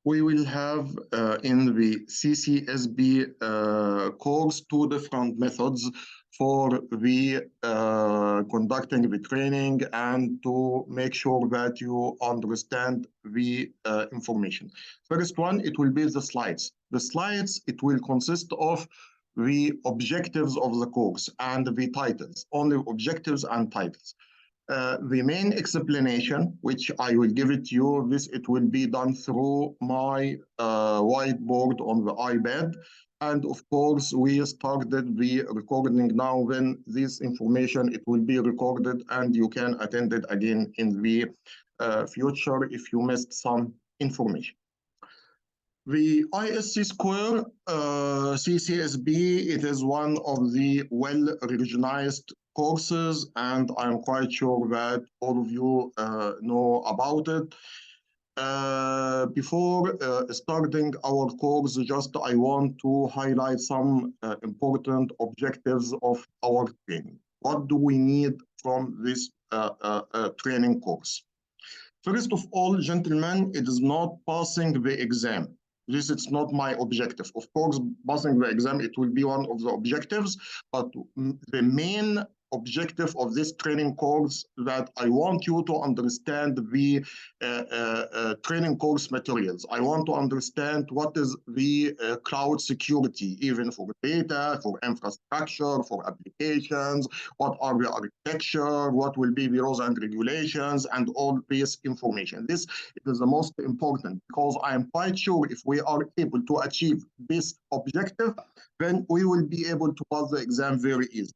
We will have in the CCSP course 2 different methods for the conducting the training and to make sure that you understand the information. First one, it will be the slides. The slides, it will consist of the objectives of the course and the titles, only objectives and titles. The main explanation, which I will give it to you, it will be done through my whiteboard on the iPad. And of course, we started the recording now. When this information, it will be recorded and you can attend it again in the future if you missed some information. The ISC Square CCSP, it is one of the well-recognized courses, and I'm quite sure that all of you know about it. Before starting our course, just I want to highlight some important objectives of our training. What do we need from this training course? First of all, gentlemen, it is not passing the exam. This is not my objective. Of course, passing the exam, it will be one of the objectives, but the main objective of this training course that I want you to understand the training course materials. I want to understand what is the cloud security, even for data, for infrastructure, for applications, what are the architecture, what will be the rules and regulations, and all this information. This is the most important, because I am quite sure if we are able to achieve this objective, then we will be able to pass the exam very easily.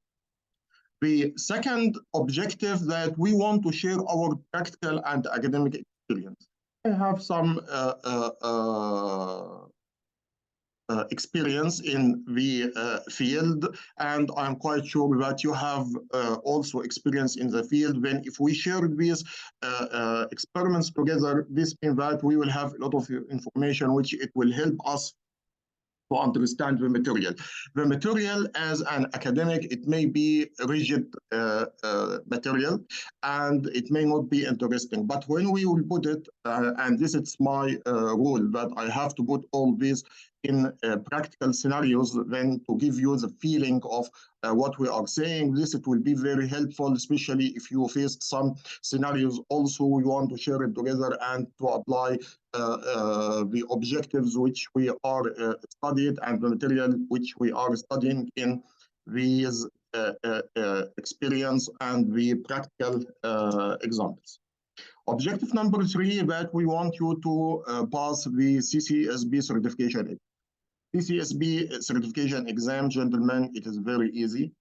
The second objective that we want to share our practical and academic experience. I have some experience in the field, and I'm quite sure that you have also experience in the field. Then if we share these experiments together, this means that we will have a lot of information which it will help us to understand the material. The material as an academic, it may be rigid material and it may not be interesting. But when we will put it, and this is my rule, that I have to put all these in practical scenarios, then to give you the feeling of what we are saying, it will be very helpful, especially if you faced some scenarios also we want to share it together and to apply the objectives which we are studied and the material which we are studying in these experience and the practical examples. Objective number 3, that we want you to pass the CCSP certification. CCSP certification exam, gentlemen, it is very easy.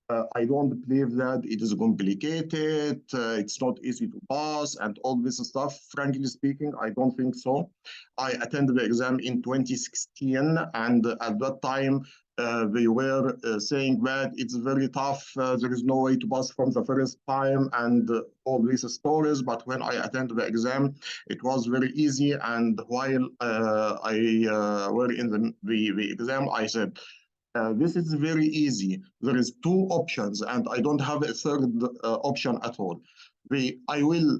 I don't believe that it is complicated, it's not easy to pass and all this stuff. Frankly speaking, I don't think so. I attended the exam in 2016, and at that time, they were saying that it's very tough, there is no way to pass from the first time and all these stories. But when I attended the exam, it was very easy. And while I were in the exam, I said, this is very easy. There is 2 options, and I don't have a third option at all. I will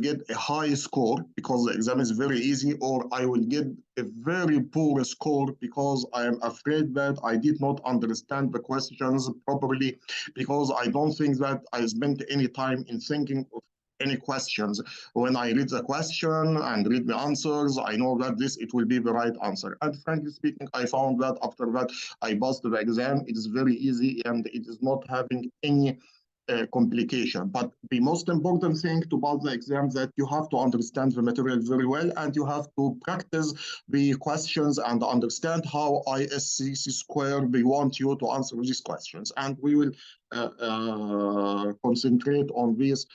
get a high score because the exam is very easy, or I will get a very poor score because I am afraid that I did not understand the questions properly, because I don't think that I spent any time in thinking of any questions. When I read the question and read the answers, I know that it will be the right answer. And frankly speaking, I found that after that I passed the exam. It is very easy and it is not having any complication. But the most important thing to pass the exam, that you have to understand the material very well, and you have to practice the questions and understand how ISC Square they want you to answer these questions. And we will concentrate on these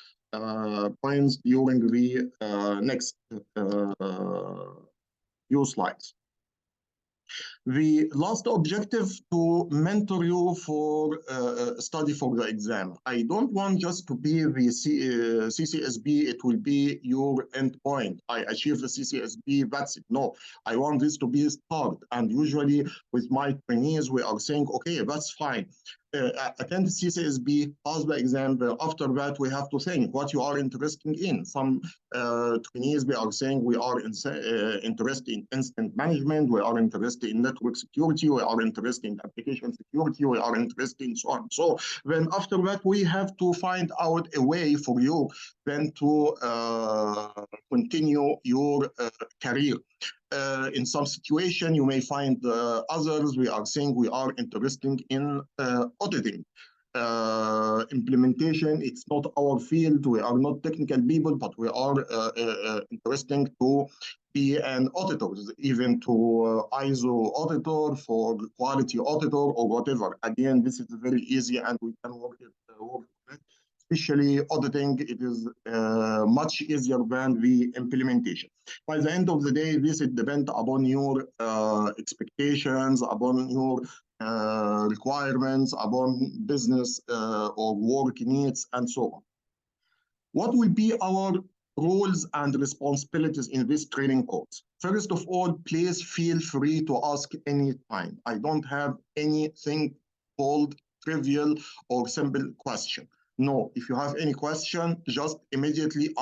points during the next few slides. The last objective to mentor you for study for the exam. I don't want just to be the CCSP, it will be your end point. I achieve the CCSP, that's it. No, I want this to be a start. And usually with my trainees, we are saying, okay, that's fine. Attend CCSP, pass the exam. After that, we have to think what you are interested in. Some trainees, we are saying we are interested in incident management, we are interested in network security, we are interested in application security, we are interested in so on. So then after that, we have to find out a way for you then to continue your career. In some situation, you may find others, we are saying we are interested in auditing. Implementation, it's not our field, we are not technical people, but we are interested to be an auditor, even to ISO auditor, for quality auditor or whatever. Again, this is very easy and we can work it. Especially auditing, it is much easier than the implementation. By the end of the day, this it depends upon your expectations, upon your requirements, upon business or work needs, and so on. What will be our roles and responsibilities in this training course? First of all, please feel free to ask anytime. I don't have anything called trivial or simple question. No, if you have any question, just immediately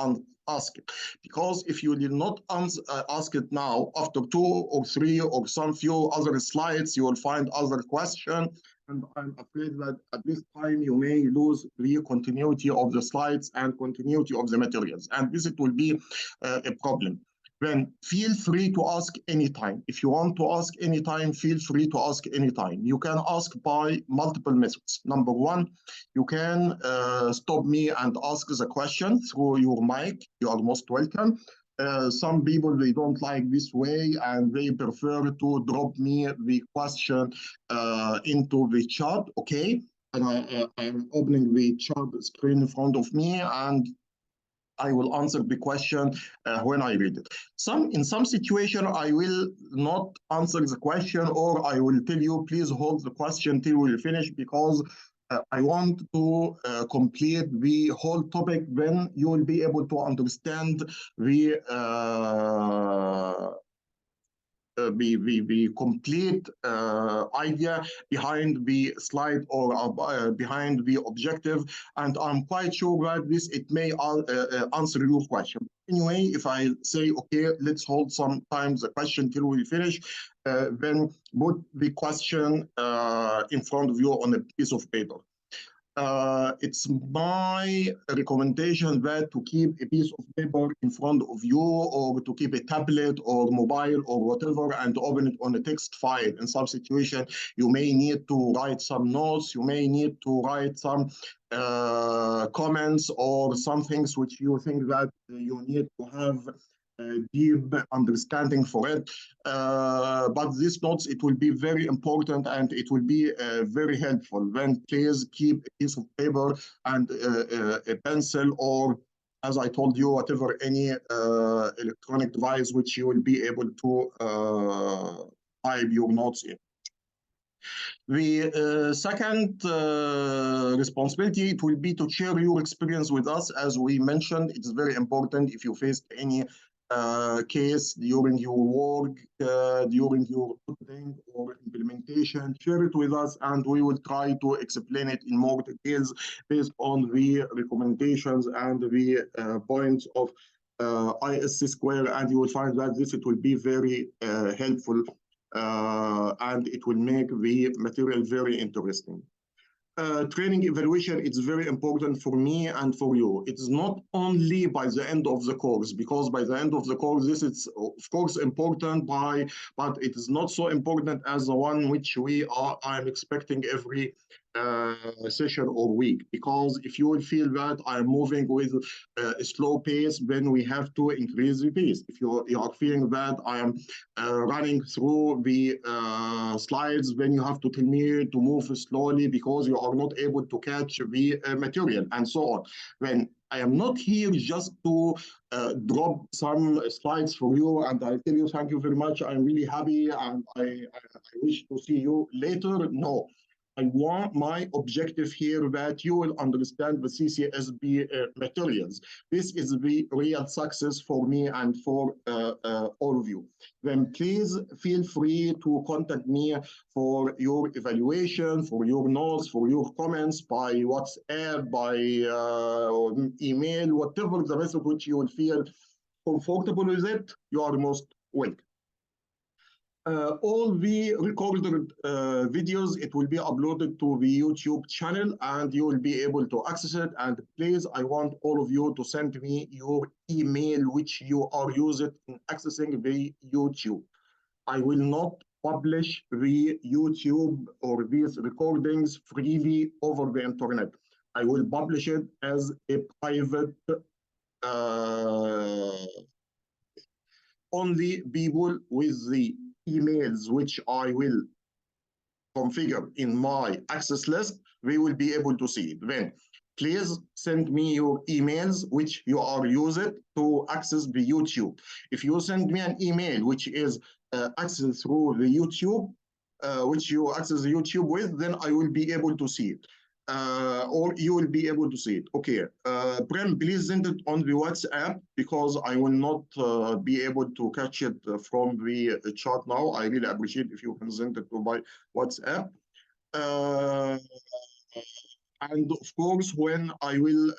ask it. Because if you did not ask it now, after 2 or 3 or some few other slides, you will find other question. And I'm afraid that at this time you may lose the continuity of the slides and continuity of the materials. And this it will be a problem. Then feel free to ask anytime. If you want to ask anytime, feel free to ask anytime. You can ask by multiple methods. Number one, you can stop me and ask the question through your mic. You are most welcome. Some people, they don't like this way and they prefer to drop me the question into the chat, okay? And I'm opening the chat screen in front of me and I will answer the question when I read it. In some situation, I will not answer the question, or I will tell you, please hold the question till we finish, because I want to complete the whole topic. Then you will be able to understand the complete idea behind the slide or behind the objective, and I'm quite sure that this it may answer your question. Anyway, if I say, okay, let's hold some time the question till we finish, then put the question in front of you on a piece of paper. It's my recommendation that to keep a piece of paper in front of you, or to keep a tablet or mobile or whatever, and to open it on a text file. In some situation, you may need to write some notes, you may need to write some comments or some things which you think that you need to have deep understanding for it. But these notes, it will be very important and it will be very helpful. Then please keep a piece of paper and a pencil, or as I told you, whatever any electronic device which you will be able to type your notes in. The second responsibility, it will be to share your experience with us. As we mentioned, it's very important if you faced any case during your work, during your auditing or implementation, share it with us and we will try to explain it in more details based on the recommendations and the points of ISC Square, and you will find that this it will be very helpful and it will make the material very interesting. Training evaluation, it's very important for me and for you. It's not only by the end of the course, because by the end of the course, this is of course important, but it is not so important as the one which I'm expecting every session or week. Because if you will feel that I'm moving with a slow pace, then we have to increase the pace. If you are feeling that I am running through the slides, then you have to tell me to move slowly because you are not able to catch the material and so on. Then I am not here just to drop some slides for you and I tell you thank you very much. I'm really happy and I wish to see you later. No, I want my objective here that you will understand the CCSB materials. This is the real success for me and for all of you. Then please feel free to contact me for your evaluation, for your notes, for your comments by WhatsApp, by email, whatever the rest of which you will feel comfortable with it, you are most welcome. All the recorded videos, it will be uploaded to the YouTube channel and you will be able to access it. And please, I want all of you to send me your email, which you are using in accessing the YouTube. I will not publish the YouTube or these recordings freely over the internet. I will publish it as a private only people with the emails which I will configure in my access list, we will be able to see it. Then please send me your emails which you are using to access the YouTube. If you send me an email which is accessed through the YouTube, which you access the YouTube with, then I will be able to see it. Or you will be able to see it. Okay, Prem, please send it on the WhatsApp because I will not be able to catch it from the chat now. I really appreciate if you can send it to my WhatsApp. And of course, when I will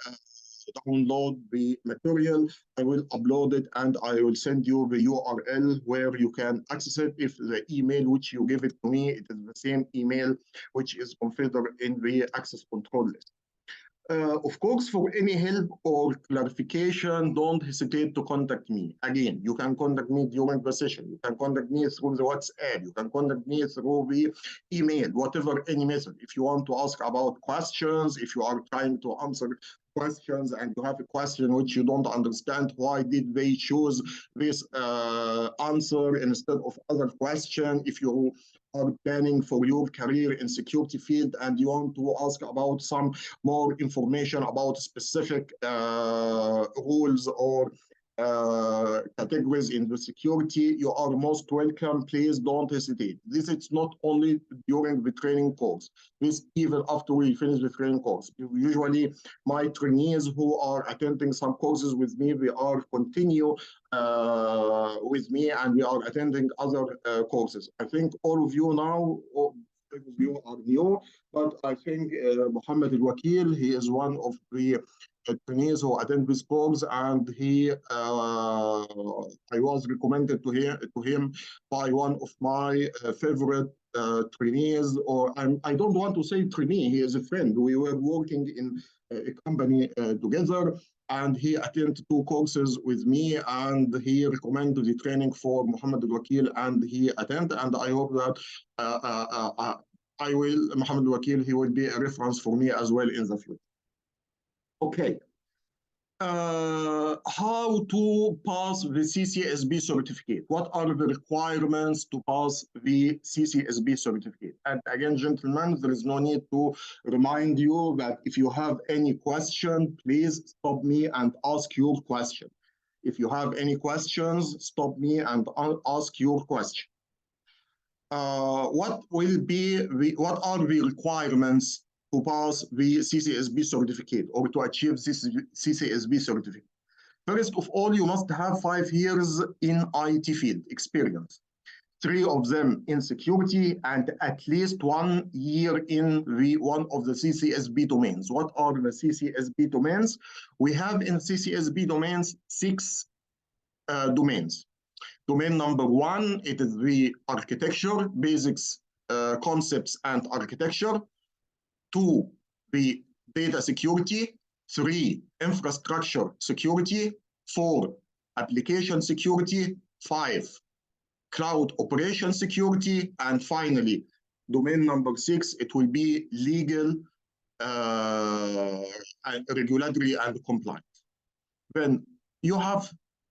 download the material, I will upload it and I will send you the URL where you can access it. If the email which you give it to me, it is the same email which is configured in the access control list. Of course, for any help or clarification, don't hesitate to contact me. Again, you can contact me during the session. You can contact me through the WhatsApp. You can contact me through the email, whatever, any method. If you want to ask about questions, if you are trying to answer questions and you have a question which you don't understand, why did they choose this answer instead of other question? If you are planning for your career in security field and you want to ask about some more information about specific rules or categories in the security, you are most welcome. Please don't hesitate. This is not only during the training course. This even after we finish the training course. Usually my trainees who are attending some courses with me, they are continue with me and we are attending other courses. I think all of you now, you are new, but I think Mohammed Al-Wakil, he is one of the trainees who attend this course, and I was recommended to him by one of my favorite trainees, or I don't want to say trainee, he is a friend. We were working in a company together, and he attended 2 courses with me, and he recommended the training for Mohammed Al-Wakil, and he attended, and I hope that Mohammed Al-Wakil, he will be a reference for me as well in the future. Okay. How to pass the CCSB certificate? What are the requirements to pass the CCSB certificate? And again, gentlemen, there is no need to remind you that if you have any question, please stop me and ask your question. If you have any questions, stop me and ask your question. What are the requirements to pass the CCSB certificate or to achieve this CCSB certificate? First of all, you must have 5 years in IT field experience, 3 of them in security, and at least 1 year in one of the CCSB domains. What are the CCSB domains? We have in CCSB domains 6 domains. Domain number 1, it is the architecture, basics, concepts, and architecture. 2, the data security. 3, infrastructure security. 4, application security. 5, cloud operation security. And finally, domain number 6, it will be legal, regulatory, and compliance. Then you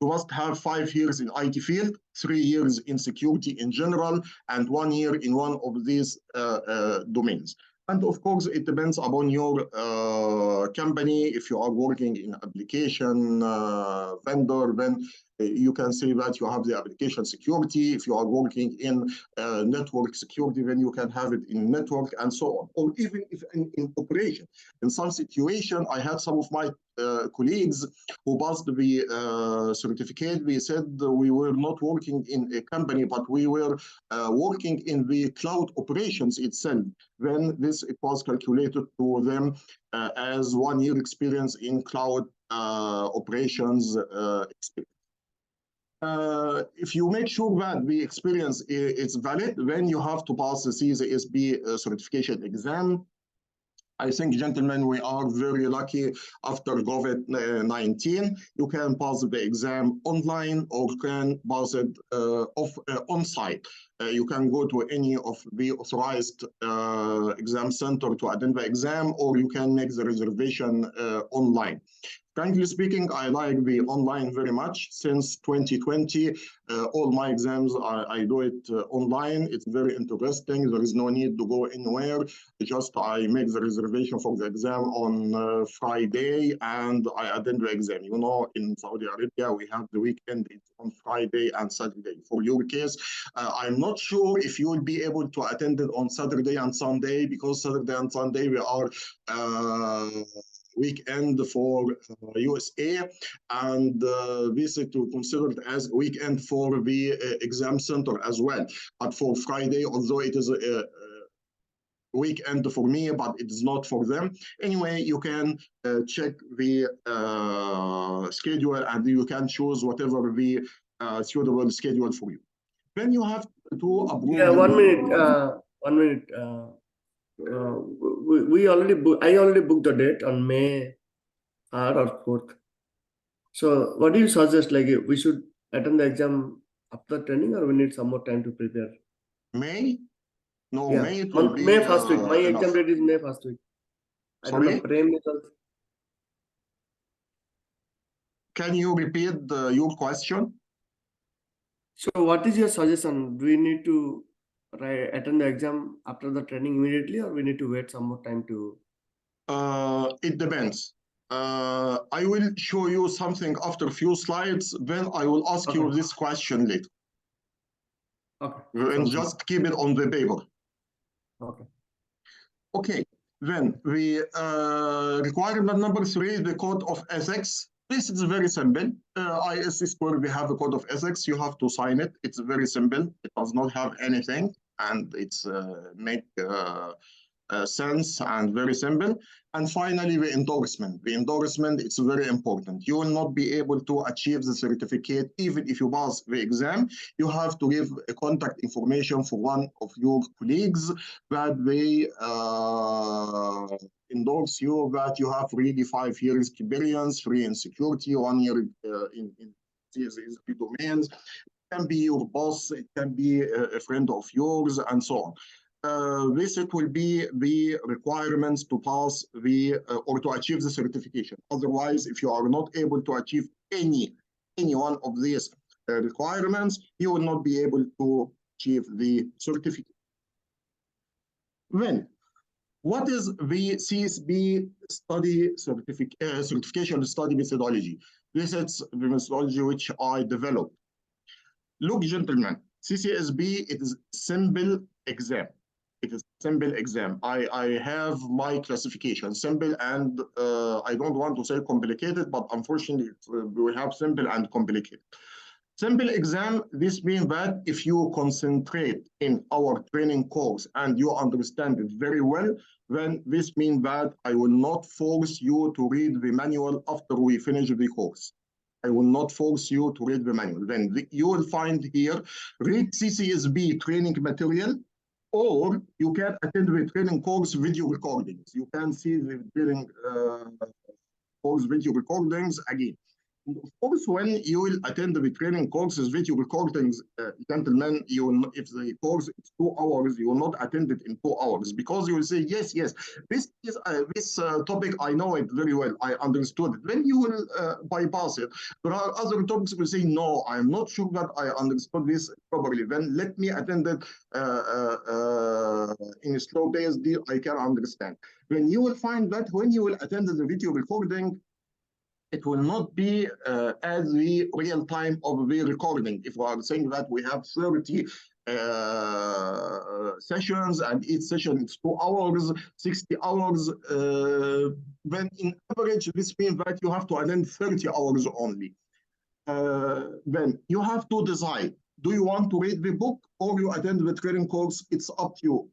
must have 5 years in IT field, 3 years in security in general, and 1 year in one of these domains. And of course, it depends upon your company. If you are working in application vendor, then you can say that you have the application security. If you are working in network security, then you can have it in network and so on. Or even if in operation. In some situation, I had some of my colleagues who passed the certificate. They said we were not working in a company, but we were working in the cloud operations itself. When this it was calculated to them as 1 year experience in cloud operations experience. If you make sure that the experience is valid, then you have to pass the CCSP certification exam. I think, gentlemen, we are very lucky after COVID-19. You can pass the exam online or can pass it on site. You can go to any of the authorized exam center to attend the exam, or you can make the reservation online. Frankly speaking, I like the online very much. Since 2020, all my exams, I do it online. It's very interesting. There is no need to go anywhere. Just I make the reservation for the exam on Friday and I attend the exam. You know, in Saudi Arabia, we have the weekend. It's on Friday and Saturday. For your case, I'm not sure if you will be able to attend it on Saturday and Sunday, because Saturday and Sunday we are weekend for USA, and this is to considered as a weekend for the exam center as well. But for Friday, although it is a weekend for me, but it is not for them. Anyway, you can check the schedule and you can choose whatever the suitable schedule for you. Then you have to approve. Yeah, 1 minute. 1 minute. We already I already booked the date on May 3rd or 4th. So what do you suggest? Like we should attend the exam after training, or we need some more time to prepare? May? No, Yeah, May it will be May first week. My enough. exam date is May first week. I don't know. Sorry? Can you repeat your question? So what is your suggestion? Do we need to attend the exam after the training immediately, or we need to wait some more time to? It depends. I will show you something after a few slides. Then I will ask you this question later. Okay. And just keep it on the paper. Okay. Okay. Then the requirement number 3, the code of ethics. This is very simple. ISC square, we have a code of ethics. You have to sign it. It's very simple. It does not have anything, and it's make sense and very simple. And finally, the endorsement. The endorsement, it's very important. You will not be able to achieve the certificate even if you pass the exam. You have to give a contact information for one of your colleagues that they endorse you, that you have really 5 years experience, 3 in security, 1 year in CCSP domains. It can be your boss, it can be a friend of yours, and so on. This it will be the requirements to pass the or to achieve the certification. Otherwise, if you are not able to achieve any one of these requirements, you will not be able to achieve the certificate. Then, what is the CSP study certification study methodology? This is the methodology which I developed. Look, gentlemen, CCSP, it is simple exam. It is simple exam. I have my classification, simple, and I don't want to say complicated, but unfortunately, we have simple and complicated. Simple exam, this means that if you concentrate in our training course and you understand it very well, then this means that I will not force you to read the manual after we finish the course. I will not force you to read the manual. Then you will find here, read CCSP training material, or you can attend the training course video recordings. You can see the training course video recordings again. Of course, when you will attend the training courses, video recordings, gentlemen, you will, if the course is 2 hours, you will not attend it in 2 hours because you will say, yes, yes, this topic, I know it very well, I understood it. Then you will bypass it. There are other topics will say, no, I'm not sure that I understood this properly. Then let me attend it in a slow pace, I can understand. Then you will find that when you will attend the video recording, it will not be as the real time of the recording. If we are saying that we have 30 sessions and each session is 2 hours, 60 hours, then in average, this means that you have to attend 30 hours only. Then you have to decide, do you want to read the book or you attend the training course? It's up to you.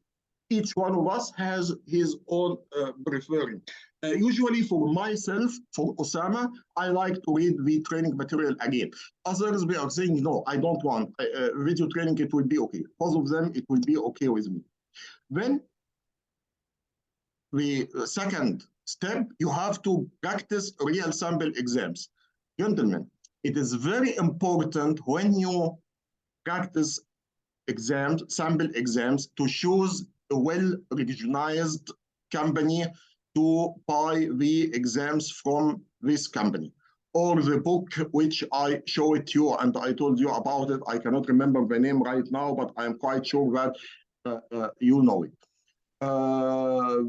Each one of us has his own preferring. Usually for myself, for Osama, I like to read the training material again. Others, they are saying, no, I don't want video training, it will be okay. Both of them, it will be okay with me. Then the second step, you have to practice real sample exams. Gentlemen, it is very important when you practice exams, sample exams, to choose a well-recognized company to buy the exams from this company. Or the book which I showed you and I told you about it. I cannot remember the name right now, but I'm quite sure that you know it.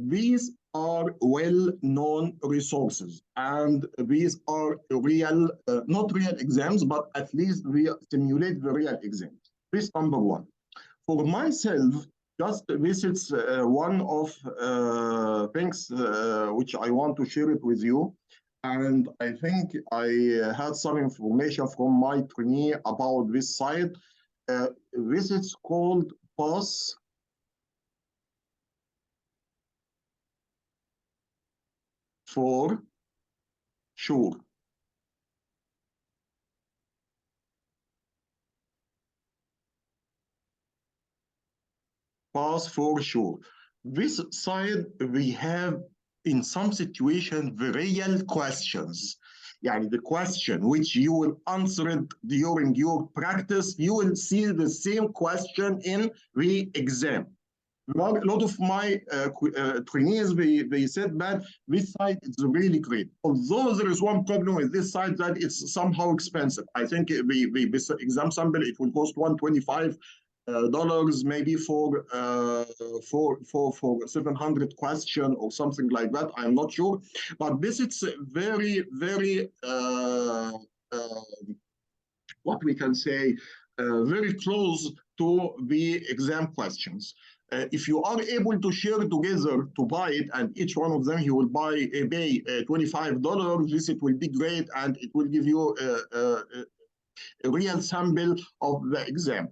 These are well-known resources, and these are real, not real exams, but at least we simulate the real exams. This number one. For myself, just this is one of things which I want to share it with you. And I think I had some information from my trainee about this site. This is called Pass for Sure. Pass for sure. This side, we have in some situation the real questions. Yani the question which you will answer it during your practice, you will see the same question in the exam. A lot of my trainees, they said that this site is really great. Although there is one problem with this site, that it's somehow expensive. I think the exam sample, it will cost $125 maybe for 700 question or something like that. I'm not sure, but this is very, very what we can say, very close to the exam questions. If you are able to share together to buy it, and each one of them he will pay $25, this it will be great, and it will give you a real sample of the exam.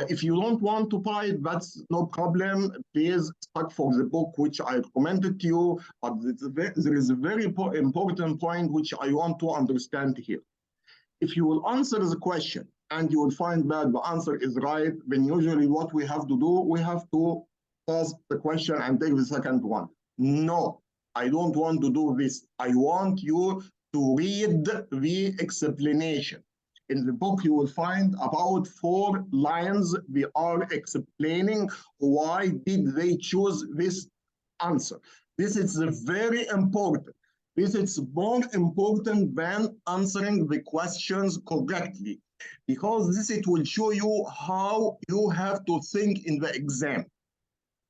If you don't want to buy it, that's no problem. Please start for the book which I recommended to you. But there is a very important point which I want to understand here. If you will answer the question and you will find that the answer is right, then usually what we have to do, we have to pause the question and take the second one. No, I don't want to do this. I want you to read the explanation. In the book, you will find about 4 lines. They are explaining why did they choose this answer. This is very important. This is more important than answering the questions correctly, because this it will show you how you have to think in the exam.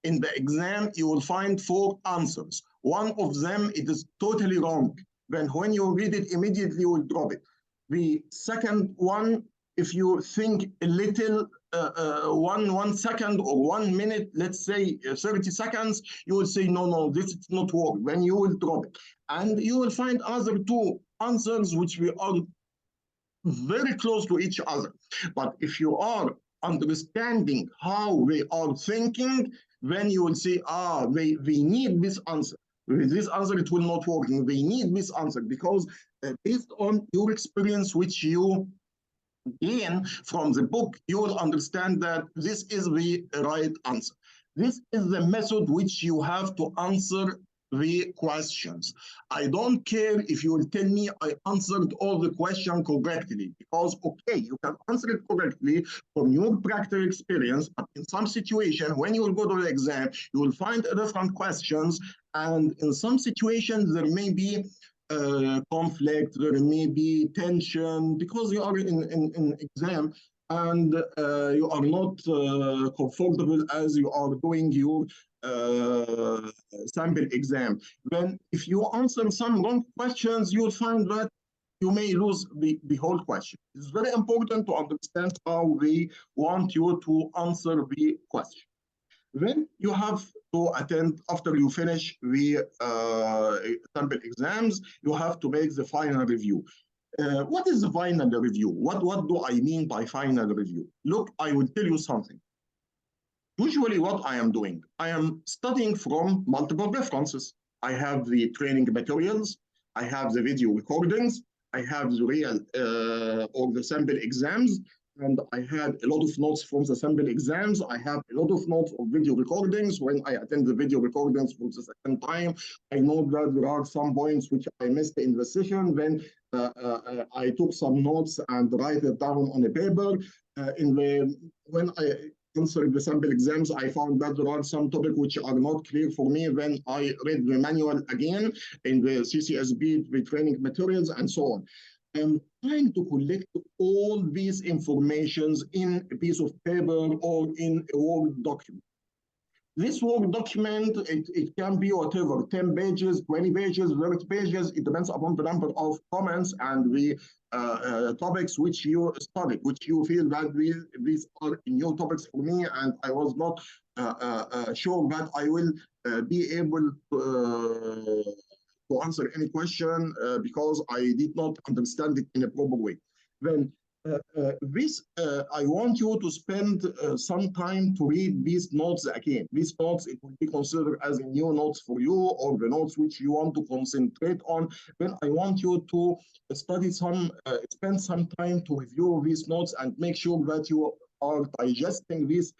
In the exam, you will find 4 answers. One of them, it is totally wrong. Then when you read it immediately, you will drop it. The second one, if you think a little, 1 second or 1 minute, let's say 30 seconds, you will say, no, this is not work. Then you will drop it. And you will find other 2 answers which we are very close to each other. But if you are understanding how they are thinking, then you will say, they need this answer. With this answer, it will not work. They need this answer because based on your experience, which you gain from the book, you will understand that this is the right answer. This is the method which you have to answer the questions. I don't care if you will tell me I answered all the questions correctly, because okay, you can answer it correctly from your practical experience, but in some situation, when you will go to the exam, you will find different questions, and in some situations, there may be conflict, there may be tension, because you are in exam, and you are not comfortable as you are doing your sample exam. Then if you answer some wrong questions, you'll find that you may lose the whole question. It's very important to understand how they want you to answer the question. Then you have to attend, after you finish the sample exams, you have to make the final review. What is the final review? What do I mean by final review? Look, I will tell you something. Usually what I am doing, I am studying from multiple references. I have the training materials, I have the video recordings, I have the real or the sample exams, and I had a lot of notes from the sample exams. I have a lot of notes of video recordings. When I attend the video recordings for the second time, I know that there are some points which I missed in the session. Then I took some notes and write it down on a paper. When I answered the sample exams, I found that there are some topics which are not clear for me. When I read the manual again in the CCSP, the training materials, and so on. I'm trying to collect all these informations in a piece of paper or in a Word document. This Word document, it can be whatever, 10 pages, 20 pages, 30 pages. It depends upon the number of comments and the topics which you studied, which you feel that these are new topics for me, and I was not sure that I will be able to answer any question because I did not understand it in a proper way. Then I want you to spend some time to read these notes again. These notes, it will be considered as new notes for you, or the notes which you want to concentrate on. Then I want you to spend some time to review these notes and make sure that you are digesting these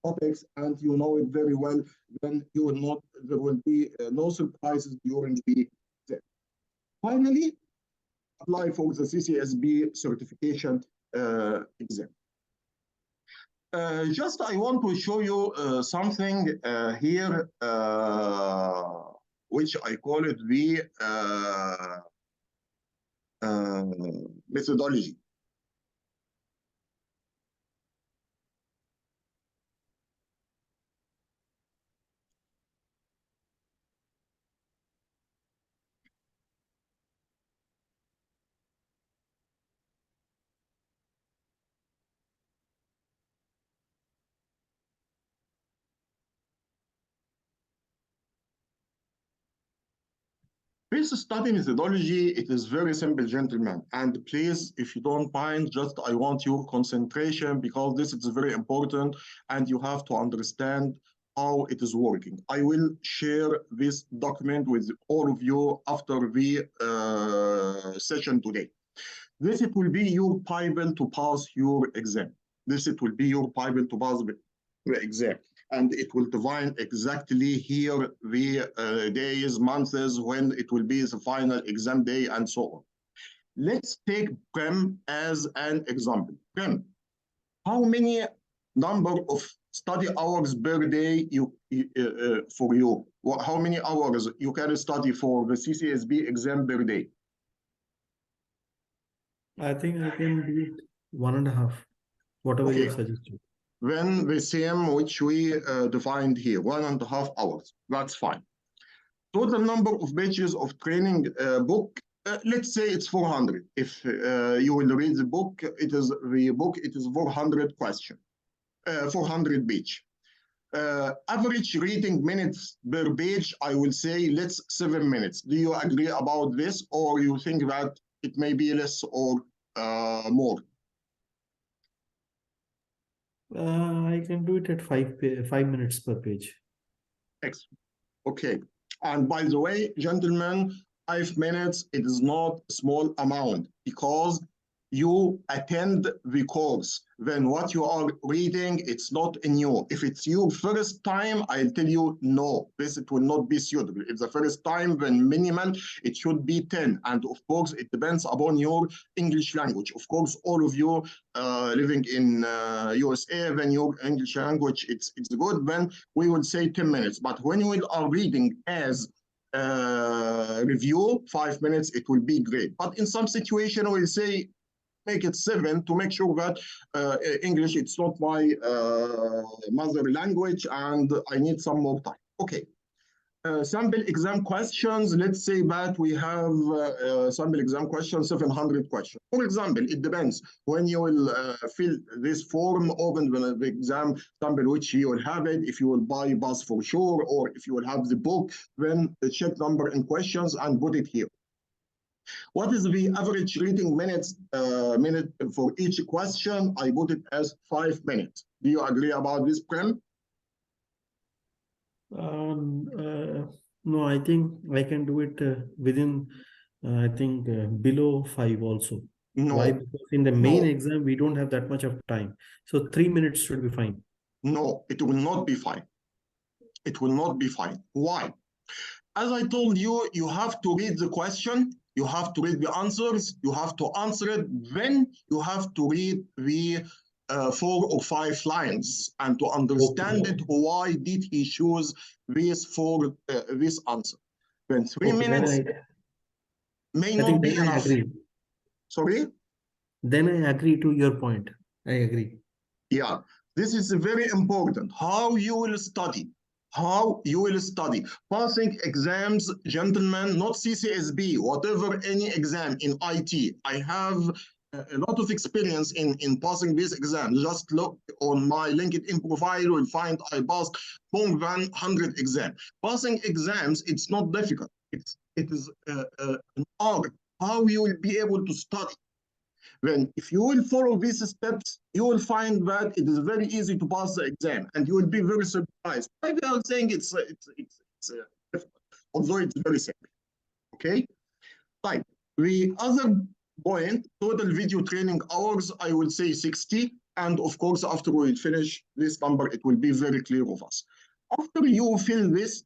topics and you know it very well. Then you will not, there will be no surprises during the exam. Finally, apply for the CCSP certification exam. Just I want to show you something here, which I call it the methodology. This study methodology, it is very simple, gentlemen. And please, if you don't mind, just I want your concentration because this is very important and you have to understand how it is working. I will share this document with all of you after the session today. This it will be your Bible to pass your exam. This it will be your Bible to pass the exam. And it will define exactly here the days, months, when it will be the final exam day, and so on. Let's take Prem as an example. Prem, how many number of study hours per day for you? How many hours you can study for the CCSP exam per day? I think I can do it 1.5, whatever Okay. you suggested. When the same which we defined here, 1.5 hours, that's fine. Total number of pages of training book, let's say it's 400. If you will read the book, it is 400 question, 400 page. Average reading minutes per page, I will say, let's 7 minutes. Do you agree about this, or you think that it may be less or more? I can do it at 5 minutes per page. Excellent. Okay. And by the way, gentlemen, 5 minutes, it is not a small amount because you attend the course. Then what you are reading, it's not new. If it's your first time, I'll tell you, no, it will not be suitable. If the first time, then minimal, it should be 10. And of course, it depends upon your English language. Of course, all of you living in USA, when your English language, it's good, then we will say 10 minutes. But when we are reading as review, 5 minutes, it will be great. But in some situation, we'll say, make it 7 to make sure that English, it's not my mother language and I need some more time. Okay. Sample exam questions, let's say that we have sample exam questions, 700 questions. For example, it depends when you will fill this form, open the exam sample, which you will have it, if you will buy bus for sure, or if you will have the book, then check number in questions and put it here. What is the average reading minute for each question? I put it as 5 minutes. Do you agree about this, Prem? No, I think I can do it within, I think below 5 also. No. Why? Because in the main No. exam, we don't have that much of time. So 3 minutes should be fine. No, it will not be fine. It will not be fine. Why? As I told you, you have to read the question, you have to read the answers, you have to answer it, then you have to read the 4 or 5 lines and to understand it, why did he choose this for this answer. Then 3 minutes may not be enough. Agree. Sorry? Then I agree to your point. I agree. Yeah, this is very important. How you will study. How you will study. Passing exams, gentlemen, not CCSP, whatever any exam in IT. I have a lot of experience in passing this exam. Just look on my LinkedIn profile, you will find I passed more than 100 exams. Passing exams, it's not difficult. It is an art. How you will be able to study. Then if you will follow these steps, you will find that it is very easy to pass the exam and you will be very surprised. Maybe I'm saying it's difficult, although it's very simple. Okay? Right. The other point, total video training hours, I will say 60. And of course, after we finish this number, it will be very clear of us. After you fill this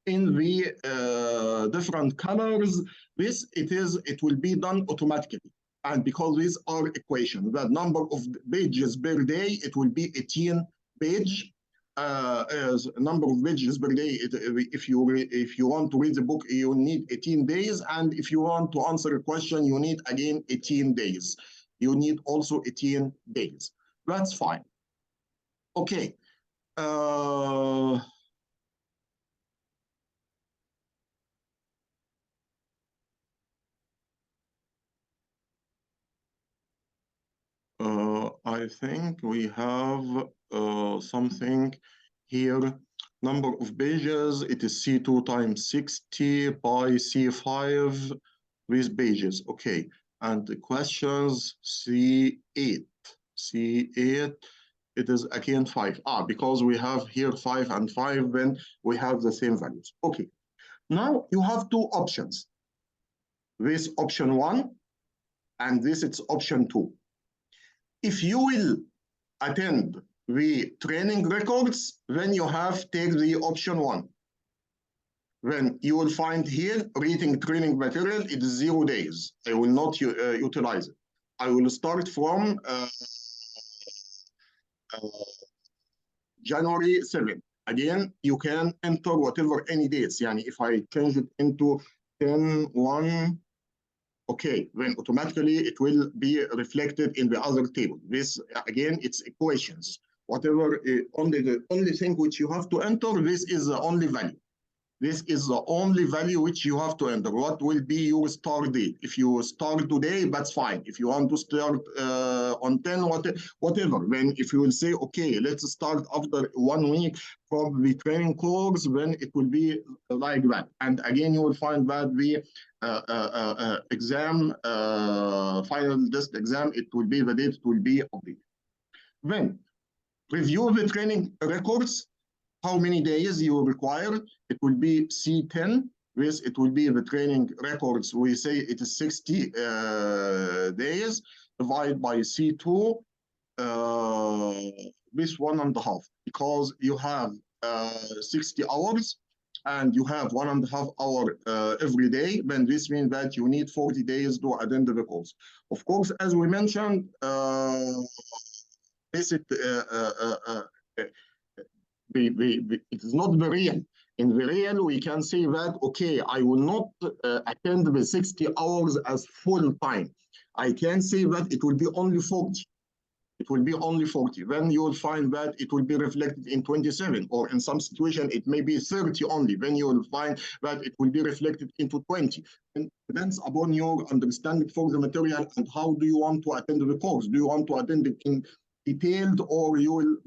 in the different colors, it will be done automatically. And because these are equations, the number of pages per day, it will be 18 pages. As number of pages per day, if you want to read the book, you need 18 days. And if you want to answer a question, you need again 18 days. You need also 18 days. That's fine. Okay. I think we have something here. Number of pages, it is C2 times 60 by C5 with pages. Okay, and the questions C8. C8, it is again 5. Because we have here 5 and 5, then we have the same values. Okay, now you have 2 options. This option 1, and this is option 2. If you will attend the training records, then you have take the option 1. Then you will find here reading training material, it is 0 days. I will not utilize it. I will start from January 7th. Again, you can enter whatever any dates. Yani if I change it into 10-1, okay, then automatically it will be reflected in the other table. This, again, it's equations. Whatever, the only thing which you have to enter, this is the only value. This is the only value which you have to enter. What will be your start date? If you start today, that's fine. If you want to start on 10, whatever. Then if you will say, okay, let's start after 1 week from the training course, then it will be like that. And again, you will find that the exam, final test exam, it will be the date, it will be updated. Then review the training records. How many days you require? It will be C10 This, it will be the training records. We say it is 60 days divided by C2, this 1.5, because you have 60 hours and you have 1.5 hour every day, then this means that you need 40 days to attend the course. Of course, as we mentioned, it is not the real. In the real, we can say that, okay, I will not attend the 60 hours as full time. I can say that it will be only 40. It will be only 40. Then you will find that it will be reflected in 27, or in some situation, it may be 30 only. Then you will find that it will be reflected into 20. And it depends upon your understanding for the material and how do you want to attend the course. Do you want to attend it in detailed, or you will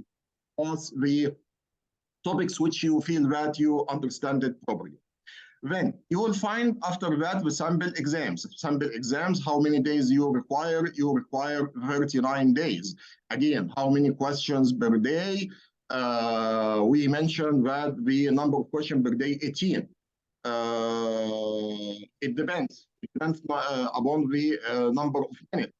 pass the topics which you feel that you understand it properly? Then you will find after that the sample exams. Sample exams, how many days you require? You require 39 days. Again, how many questions per day? We mentioned that the number of questions per day, 18. It depends. It depends upon the number of minutes.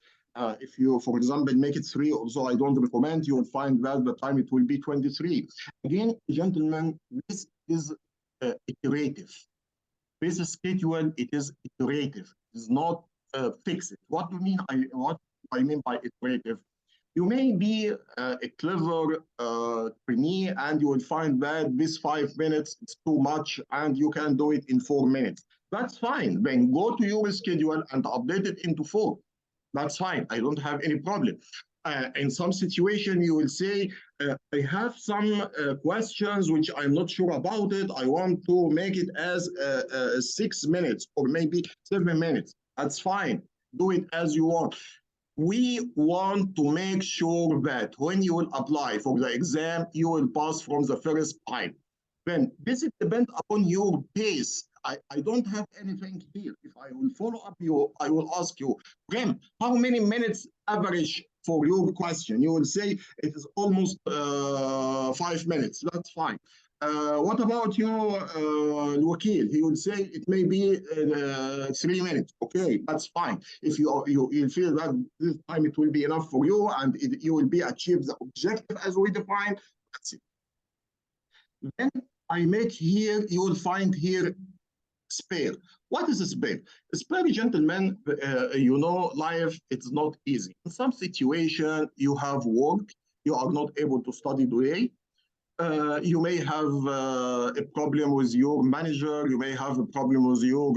If you, for example, make it 3, also I don't recommend, you will find that the time it will be 23. Again, gentlemen, this is iterative. This schedule, it is iterative. It is not fixed. What do I mean by iterative? You may be a clever trainee and you will find that this 5 minutes is too much and you can do it in 4 minutes. That's fine. Then go to your schedule and update it into 4. That's fine. I don't have any problem. In some situation, you will say, I have some questions which I'm not sure about it. I want to make it as 6 minutes or maybe 7 minutes. That's fine. Do it as you want. We want to make sure that when you will apply for the exam, you will pass from the first time. Then this depends upon your pace. I don't have anything here. If I will follow up you, I will ask you, Prem, how many minutes average for your question? You will say it is almost 5 minutes. That's fine. What about your Wakil? He will say it may be 3 minutes. Okay, that's fine. If you feel that this time it will be enough for you and you will be achieve the objective as we define, that's it. Then I make here, you will find here spare. What is a spare? A spare, gentlemen, you know, life, it's not easy. In some situation, you have work, you are not able to study today. You may have a problem with your manager, you may have a problem with your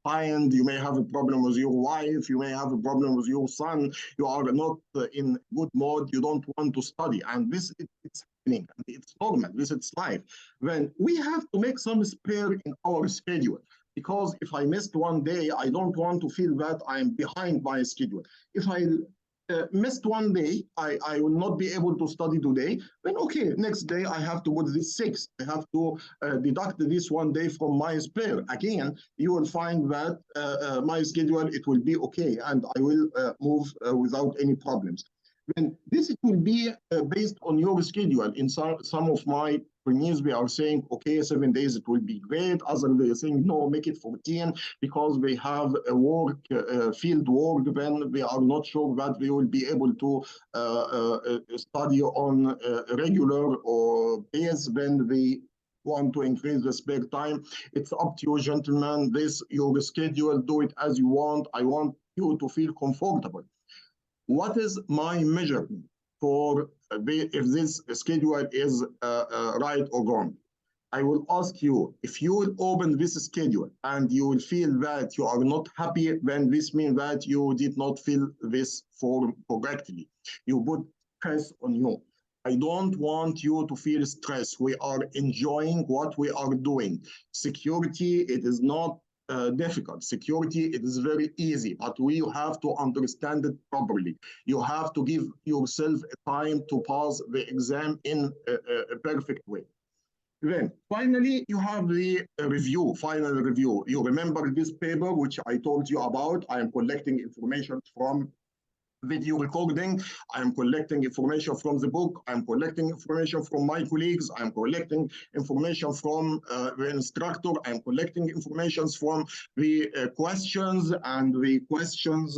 client, you may have a problem with your wife, you may have a problem with your son, you are not in good mode, you don't want to study. And this, it's happening, it's normal, this is life. Then we have to make some spare in our schedule. Because if I missed one day, I don't want to feel that I'm behind my schedule. If I missed one day, I will not be able to study today, then okay, next day I have to put this 6. I have to deduct this one day from my spare. Again, you will find that my schedule, it will be okay, and I will move without any problems. Then this it will be based on your schedule. In some of my trainees, we are saying, okay, 7 days, it will be great. Others, they are saying, no, make it 14 because they have a work, field work, then they are not sure that they will be able to study on a regular or base when they want to increase the spare time. It's up to you, gentlemen. This, your schedule, do it as you want. I want you to feel comfortable. What is my measurement for if this schedule is right or wrong? I will ask you, if you will open this schedule and you will feel that you are not happy, then this means that you did not fill this form correctly. You put stress on you. I don't want you to feel stress. We are enjoying what we are doing. Security, it is not difficult. Security, it is very easy, but we have to understand it properly. You have to give yourself a time to pass the exam in a perfect way. Then, finally, you have the review, final review. You remember this paper, which I told you about. I am collecting information from video recording. I'm collecting information from the book. I'm collecting information from my colleagues. I'm collecting information from the instructor. I'm collecting information from the questions and the questions,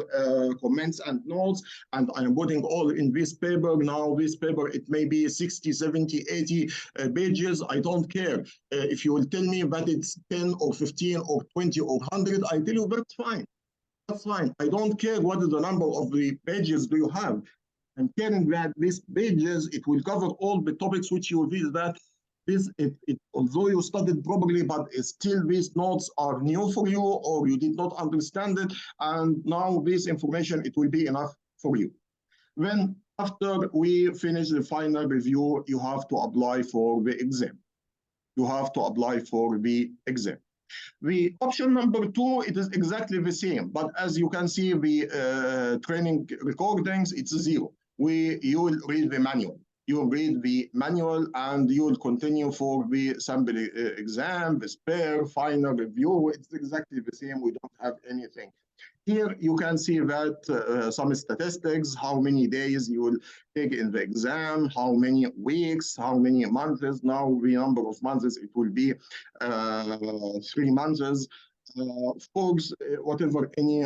comments and notes. And I'm putting all in this paper. Now this paper, it may be 60, 70, 80 pages. I don't care. If you will tell me that it's 10 or 15 or 20 or 100, I tell you that's fine. That's fine. I don't care what is the number of the pages do you have. I'm caring that these pages, it will cover all the topics which you feel that this, although you studied properly, but still these notes are new for you or you did not understand it. And now this information, it will be enough for you. Then after we finish the final review, you have to apply for the exam. You have to apply for the exam. The option number 2, it is exactly the same, but as you can see, the training recordings, it's 0. You will read the manual. You will read the manual and you will continue for the sample exam, the spare, final review. It's exactly the same. We don't have anything. Here you can see that some statistics, how many days you will take in the exam, how many weeks, how many months. Now the number of months, it will be 3 months. Of course, whatever any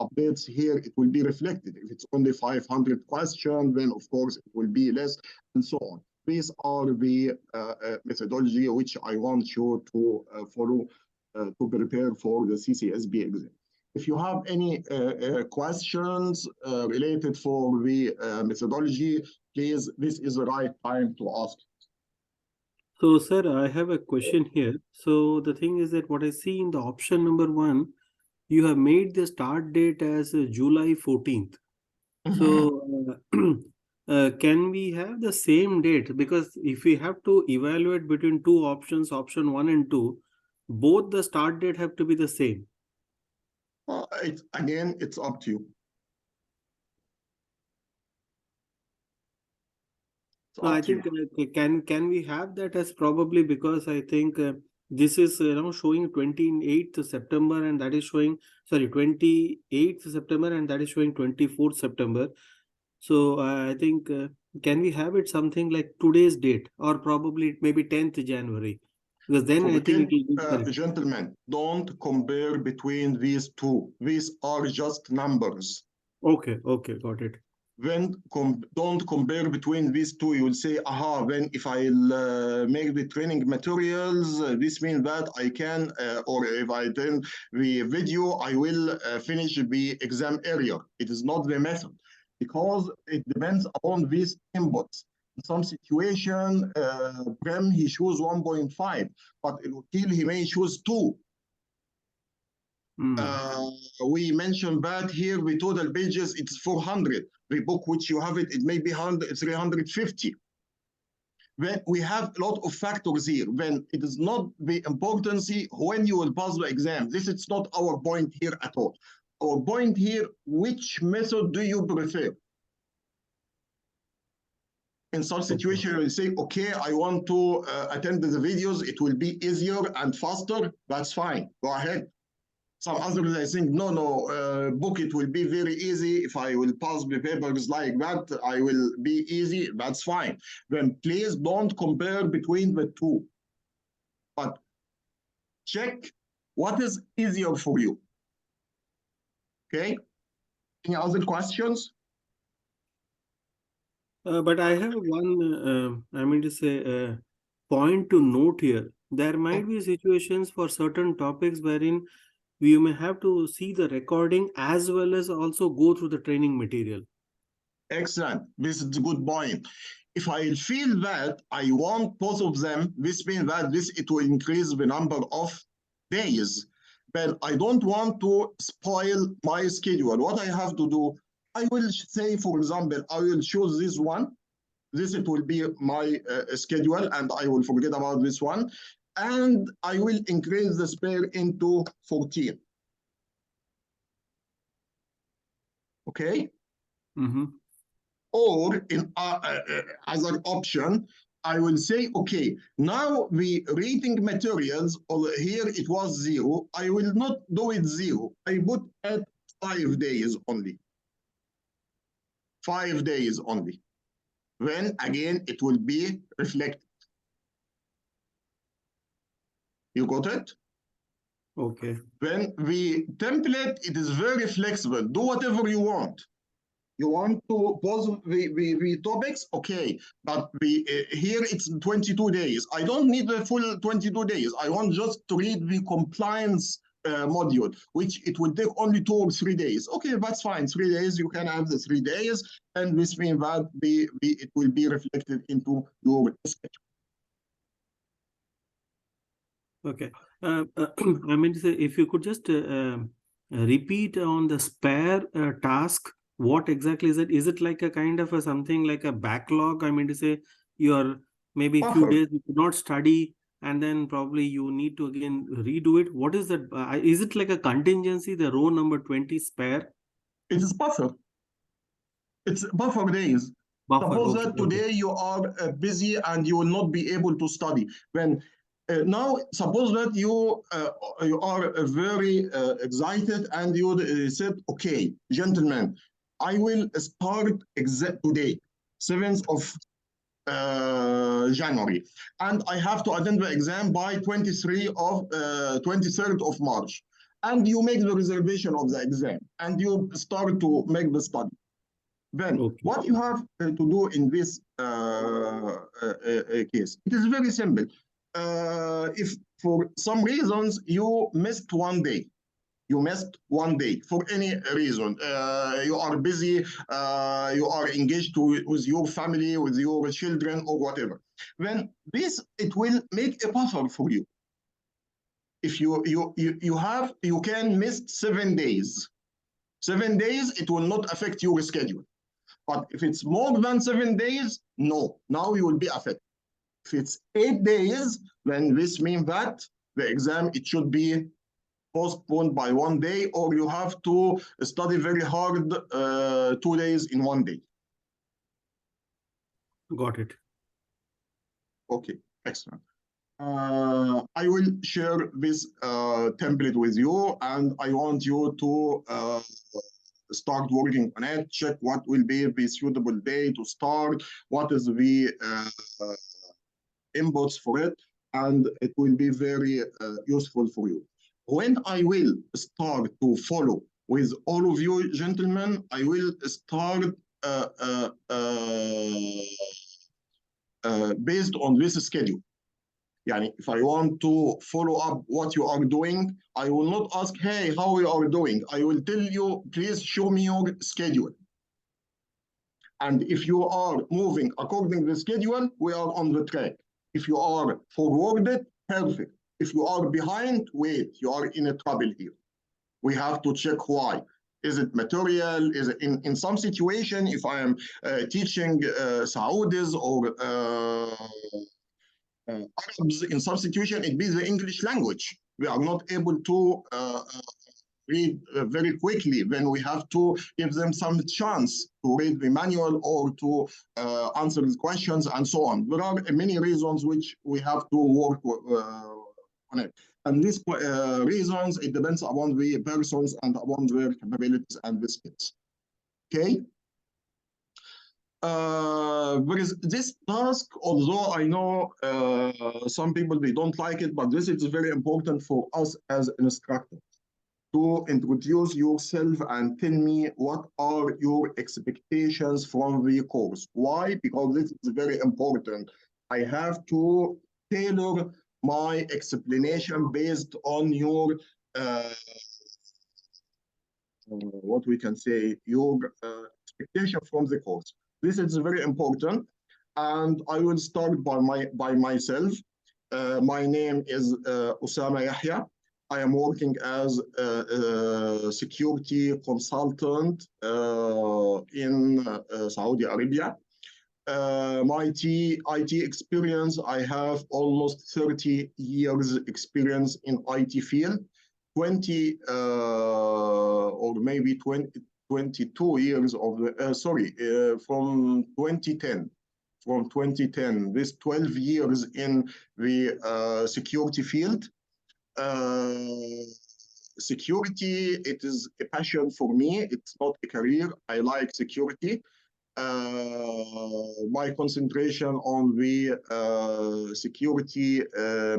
updates here, it will be reflected. If it's only 500 questions, then of course it will be less and so on. These are the methodology which I want you to follow to prepare for the CCSP exam. If you have any questions related for the methodology, please, this is the right time to ask. So, sir, I have a question here. So, the thing is that what I see in the option number 1, you have made the start date as July 14th. So, can we have the same date? Because if we have to evaluate between 2 options, option 1 and 2, both the start date have to be the same. Again, it's up to you. No, I think can we have that as probably, because I think this is showing 28th September and that is showing 28th September and that is showing 24th September. So I think can we have it something like today's date or probably it may be 10th January? Because then I think it will be gentlemen, don't compare between these two. These are just numbers. Okay, got it. When don't compare between these two, you will say, aha, when if I'll make the training materials, this means that I can, or if I turn the video, I will finish the exam earlier. It is not the method, because it depends upon these inputs. In some situation, Prem, he choose 1.5, but Ilukil, he may choose 2. We mentioned that here, the total pages, it's 400. The book which you have it may be 350. When we have a lot of factors here, when it is not the importance when you will pass the exam. This is not our point here at all. Our point here, which method do you prefer? In such situation, you will say, okay, I want to attend the videos. It will be easier and faster. That's fine. Go ahead. Some others, I think, no, book, it will be very easy. If I will pass the papers like that, I will be easy. That's fine. Then please don't compare between the two. But check what is easier for you. Okay? Any other questions? But I have one, point to note here. There might be situations for certain topics wherein you may have to see the recording as well as also go through the training material. Excellent. This is a good point. If I feel that I want both of them, this means that it will increase the number of days. But I don't want to spoil my schedule. What I have to do, I will say, for example, I will choose this one. It will be my schedule, and I will forget about this one. And I will increase the spare into 14. Okay? Or in other option, I will say, okay, now the reading materials, here it was 0. I will not do it 0. I put at 5 days only. 5 days only. Then again, it will be reflected. You got it? Okay. When the template, it is very flexible. Do whatever you want. You want to pause the topics, okay, but here it's 22 days. I don't need the full 22 days. I want just to read the compliance module, which it will take only 2 or 3 days. Okay, that's fine. 3 days, you can have the 3 days, and this means that it will be reflected into your schedule. Okay. I mean to say, if you could just repeat on the spare task, what exactly is it? Is it like a kind of a something like a backlog? I mean to say, you're maybe a few Buffer. days you could not study, and then probably you need to again redo it. What is that? Is it like a contingency, the row number 20 spare? It is buffer. It's buffer days. Buffer. Suppose Okay, that today you are busy and you will not be able to study. When now, suppose that you are very excited and you said, okay, gentlemen, I will start today, 7th of January, and I have to attend the exam by 23rd of March. And you make the reservation of the exam and you start to make the study. Then okay. what you have to do in this case, it is very simple. If for some reasons you missed 1 day, for any reason, you are busy, you are engaged with your family, with your children or whatever, then it will make a buffer for you. If you can miss 7 days. 7 days, it will not affect your schedule. But if it's more than 7 days, no, now you will be affected. If it's 8 days, then this means that the exam, it should be postponed by 1 day, or you have to study very hard 2 days in 1 day. Got it. Okay, excellent. I will share this template with you, and I want you to start working on it, check what will be the suitable day to start, what is the inputs for it, and it will be very useful for you. When I will start to follow with all of you gentlemen, I will start based on this schedule. Yani, if I want to follow up what you are doing, I will not ask, hey, how you are doing? I will tell you, please show me your schedule. And if you are moving according to the schedule, we are on the track. If you are forwarded, perfect. If you are behind, wait, you are in a trouble here. We have to check why. Is it material? Is it in some situation, if I am teaching Saudis or Arabs, in some situation, it be the English language. We are not able to read very quickly, then we have to give them some chance to read the manual or to answer the questions and so on. There are many reasons which we have to work on it. And these reasons, it depends upon the persons and upon their capabilities and the skills. Okay? There is this task, although I know some people, they don't like it, but this is very important for us as an instructor. To introduce yourself and tell me what are your expectations from the course. Why? Because this is very important. I have to tailor my explanation based on your what we can say, your expectation from the course. This is very important, and I will start by myself. My name is Osama Yahya. I am working as a security consultant in Saudi Arabia. My IT experience, I have almost 30 years experience in IT field, 20 or maybe 22 years of the, from 2010. From 2010, this 12 years in the security field. Security, it is a passion for me. It's not a career. I like security. my concentration on the security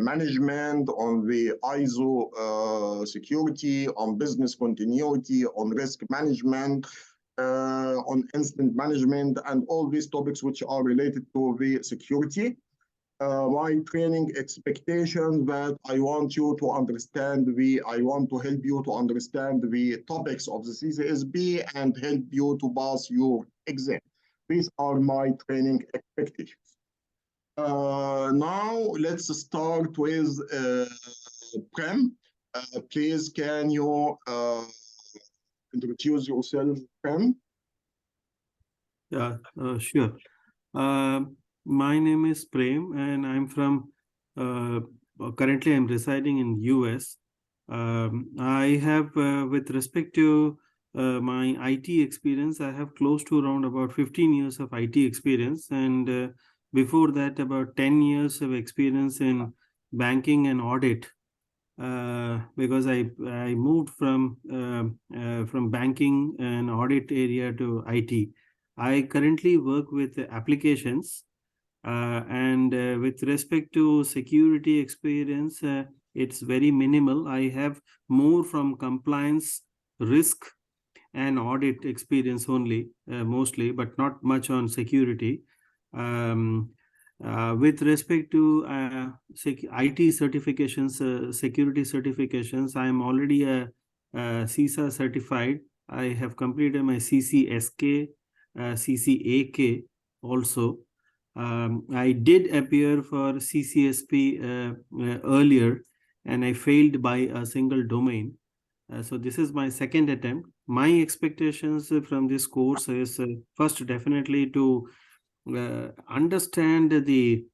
management, on the ISO security, on business continuity, on risk management, on incident management, and all these topics which are related to the security. My training expectations that I want you to understand I want to help you to understand the topics of the CCSP and help you to pass your exam. These are my training expectations. Now let's start with Prem. Please, can you introduce yourself, Prem? Yeah, sure. My name is Prem, and I'm from. Currently, I'm residing in US. I have, with respect to my IT experience, I have close to around about 15 years of IT experience, and before that, about 10 years of experience in banking and audit. Because I moved from banking and audit area to IT. I currently work with applications, and with respect to security experience, it's very minimal. I have more from compliance, risk, and audit experience only, mostly, but not much on security. With respect to IT certifications, security certifications, I am already a CISA certified. I have completed my CCSK, CCAK also. I did appear for CCSP earlier, and I failed by a single domain. So this is my second attempt. My expectations from this course is first, definitely to understand the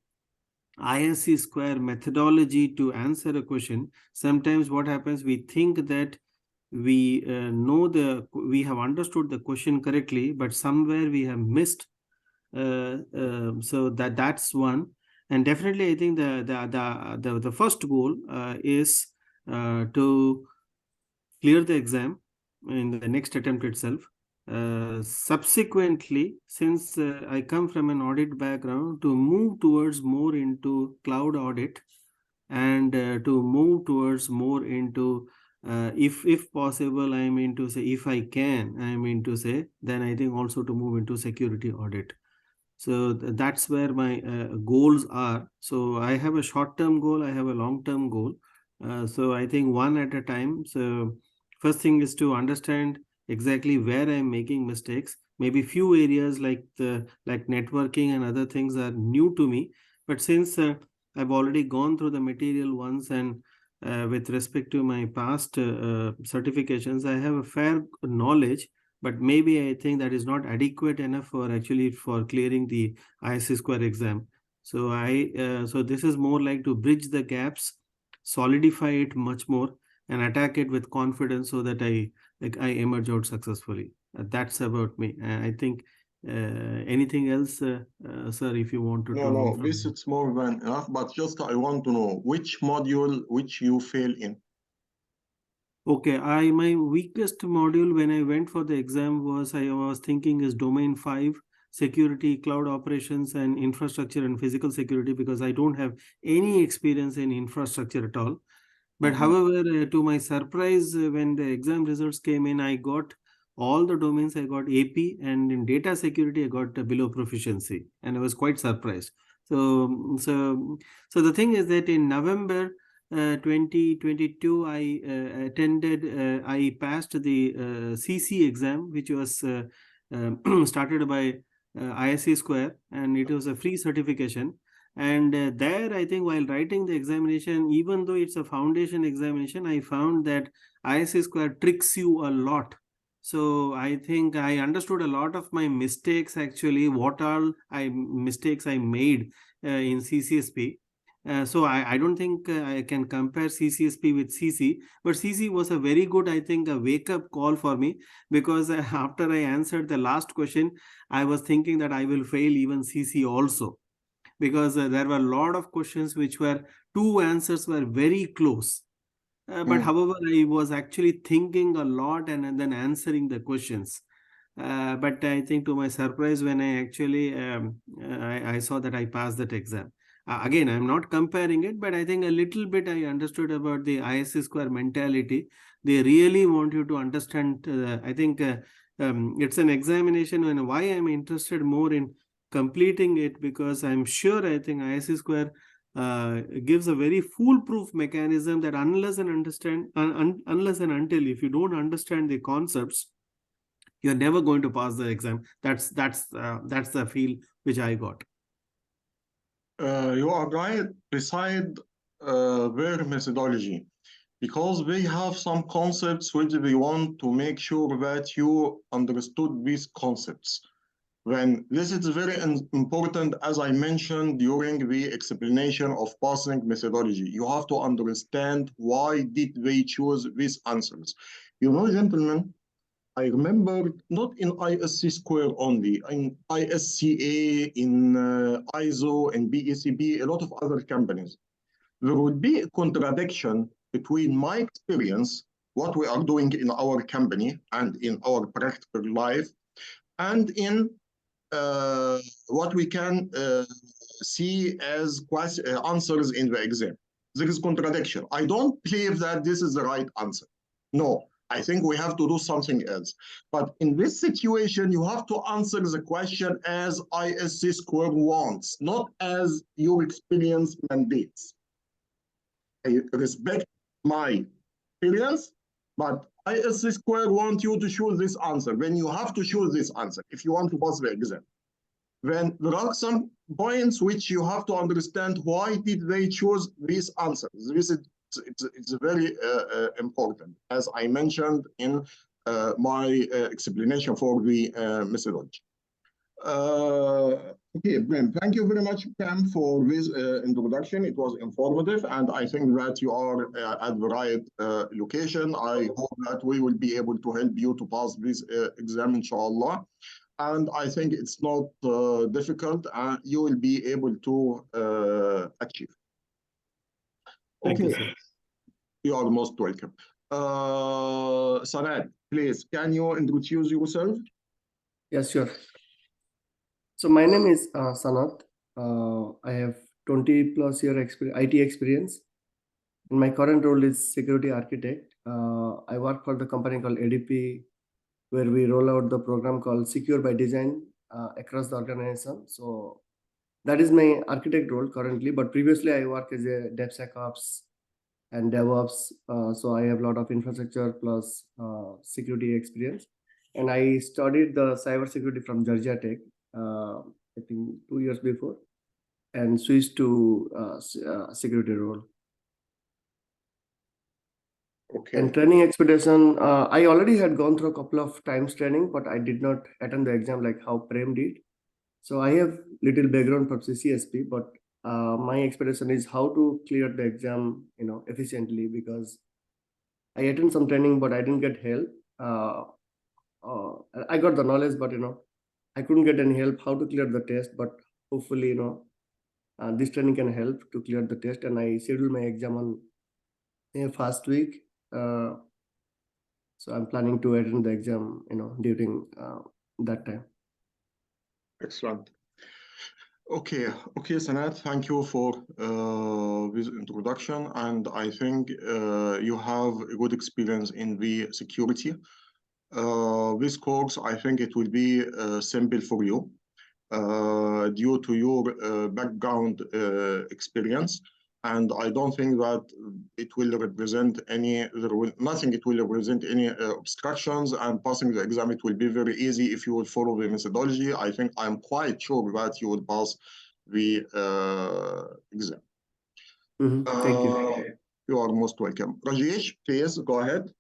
ISC square methodology to answer a question. Sometimes what happens, we think that we we have understood the question correctly, but somewhere we have missed. So that's one. And definitely, I think the first goal is to clear the exam in the next attempt itself. Subsequently, since I come from an audit background, to move towards more into cloud audit, and to move towards more into if possible, I mean to say, if I can, I mean to say, then I think also to move into security audit. So that's where my goals are. So I have a short-term goal, I have a long-term goal. So I think one at a time. So first thing is to understand exactly where I'm making mistakes. Maybe few areas like networking and other things are new to me. But since I've already gone through the material once, and with respect to my past certifications, I have a fair knowledge. But maybe I think that is not adequate enough for clearing the ISC square exam. So so this is more like to bridge the gaps, solidify it much more, and attack it with confidence, so that I emerge out successfully. That's about me. I think anything else, sir, if you want to. No, this it's more than enough. But just I want to know which module which you fail in. Okay, my weakest module when I went for the exam was, I was thinking, is domain 5, security, cloud operations, and infrastructure and physical security, because I don't have any experience in infrastructure at all. But however, to my surprise, when the exam results came in, I got all the domains. I got AP, and in data security, I got below proficiency, and I was quite surprised. So the thing is that in November 2022, I I passed the CC exam, which was started by ISC Square, and it was a free certification. And there, I think, while writing the examination, even though it's a foundation examination, I found that ISC Square tricks you a lot. So I think I understood a lot of my mistakes, actually, what all mistakes I made in CCSP. So I don't think I can compare CCSP with CC, but CC was a very good, I think, a wake-up call for me, because after I answered the last question, I was thinking that I will fail even CC also, because there were a lot of questions which were, two answers were very close. But however, I was actually thinking a lot and then answering the questions. But I think to my surprise, when I actually I saw that I passed that exam. Again, I'm not comparing it, but I think a little bit I understood about the ISC square mentality. They really want you to understand. I think it's an examination, and why I'm interested more in completing it, because I'm sure I think ISC square gives a very foolproof mechanism that unless and until if you don't understand the concepts, you're never going to pass the exam. That's the feel which I got. You are right beside their methodology, because they have some concepts which they want to make sure that you understood these concepts. When this is very important, as I mentioned during the explanation of passing methodology, you have to understand why did they choose these answers. You know, gentlemen, I remember not in ISC square only, in ISCA, in ISO, and BECB, a lot of other companies. There would be a contradiction between my experience, what we are doing in our company and in our practical life, and in what we can see as answers in the exam. There is contradiction. I don't believe that this is the right answer. No, I think we have to do something else. But in this situation, you have to answer the question as ISC square wants, not as your experience mandates. I respect my experience, but ISC square wants you to choose this answer. Then you have to choose this answer if you want to pass the exam. Then there are some points which you have to understand why did they choose these answers. It's very important, as I mentioned in my explanation for the methodology. Okay, Brim, thank you very much, Pam, for this introduction. It was informative, and I think that you are at the right location. I hope that we will be able to help you to pass this exam, inshallah. And I think it's not difficult, and you will be able to achieve. Thank you, Okay, sir. you are most welcome. Sanad, please, can you introduce yourself? Yes, sure. So my name is Sanat. I have 20 plus year IT experience. And my current role is security architect. I work for the company called ADP, where we roll out the program called Secure by Design across the organization. So that is my architect role currently. But previously, I work as a DevSecOps and DevOps. So I have a lot of infrastructure plus security experience. And I studied the cybersecurity from Georgia Tech, I think 2 years before, and switched to security role. Okay. And training expedition, I already had gone through a couple of times training, but I did not attend the exam like how Prem did. So I have little background from CCSP, but my expectation is how to clear the exam, efficiently, because I attended some training, but I didn't get help. I got the knowledge, but I couldn't get any help how to clear the test. But hopefully, this training can help to clear the test. And I scheduled my exam on first week. So I'm planning to attend the exam, during that time. Excellent. Okay, Sanat, thank you for this introduction, and I think you have a good experience in the security. This course, I think it will be simple for you due to your background experience, and I don't think that it will represent nothing. It will represent any obstructions, and passing the exam, it will be very easy if you will follow the methodology. I think I'm quite sure that you will pass the exam. Thank you. You are most welcome. Rajesh, please go ahead.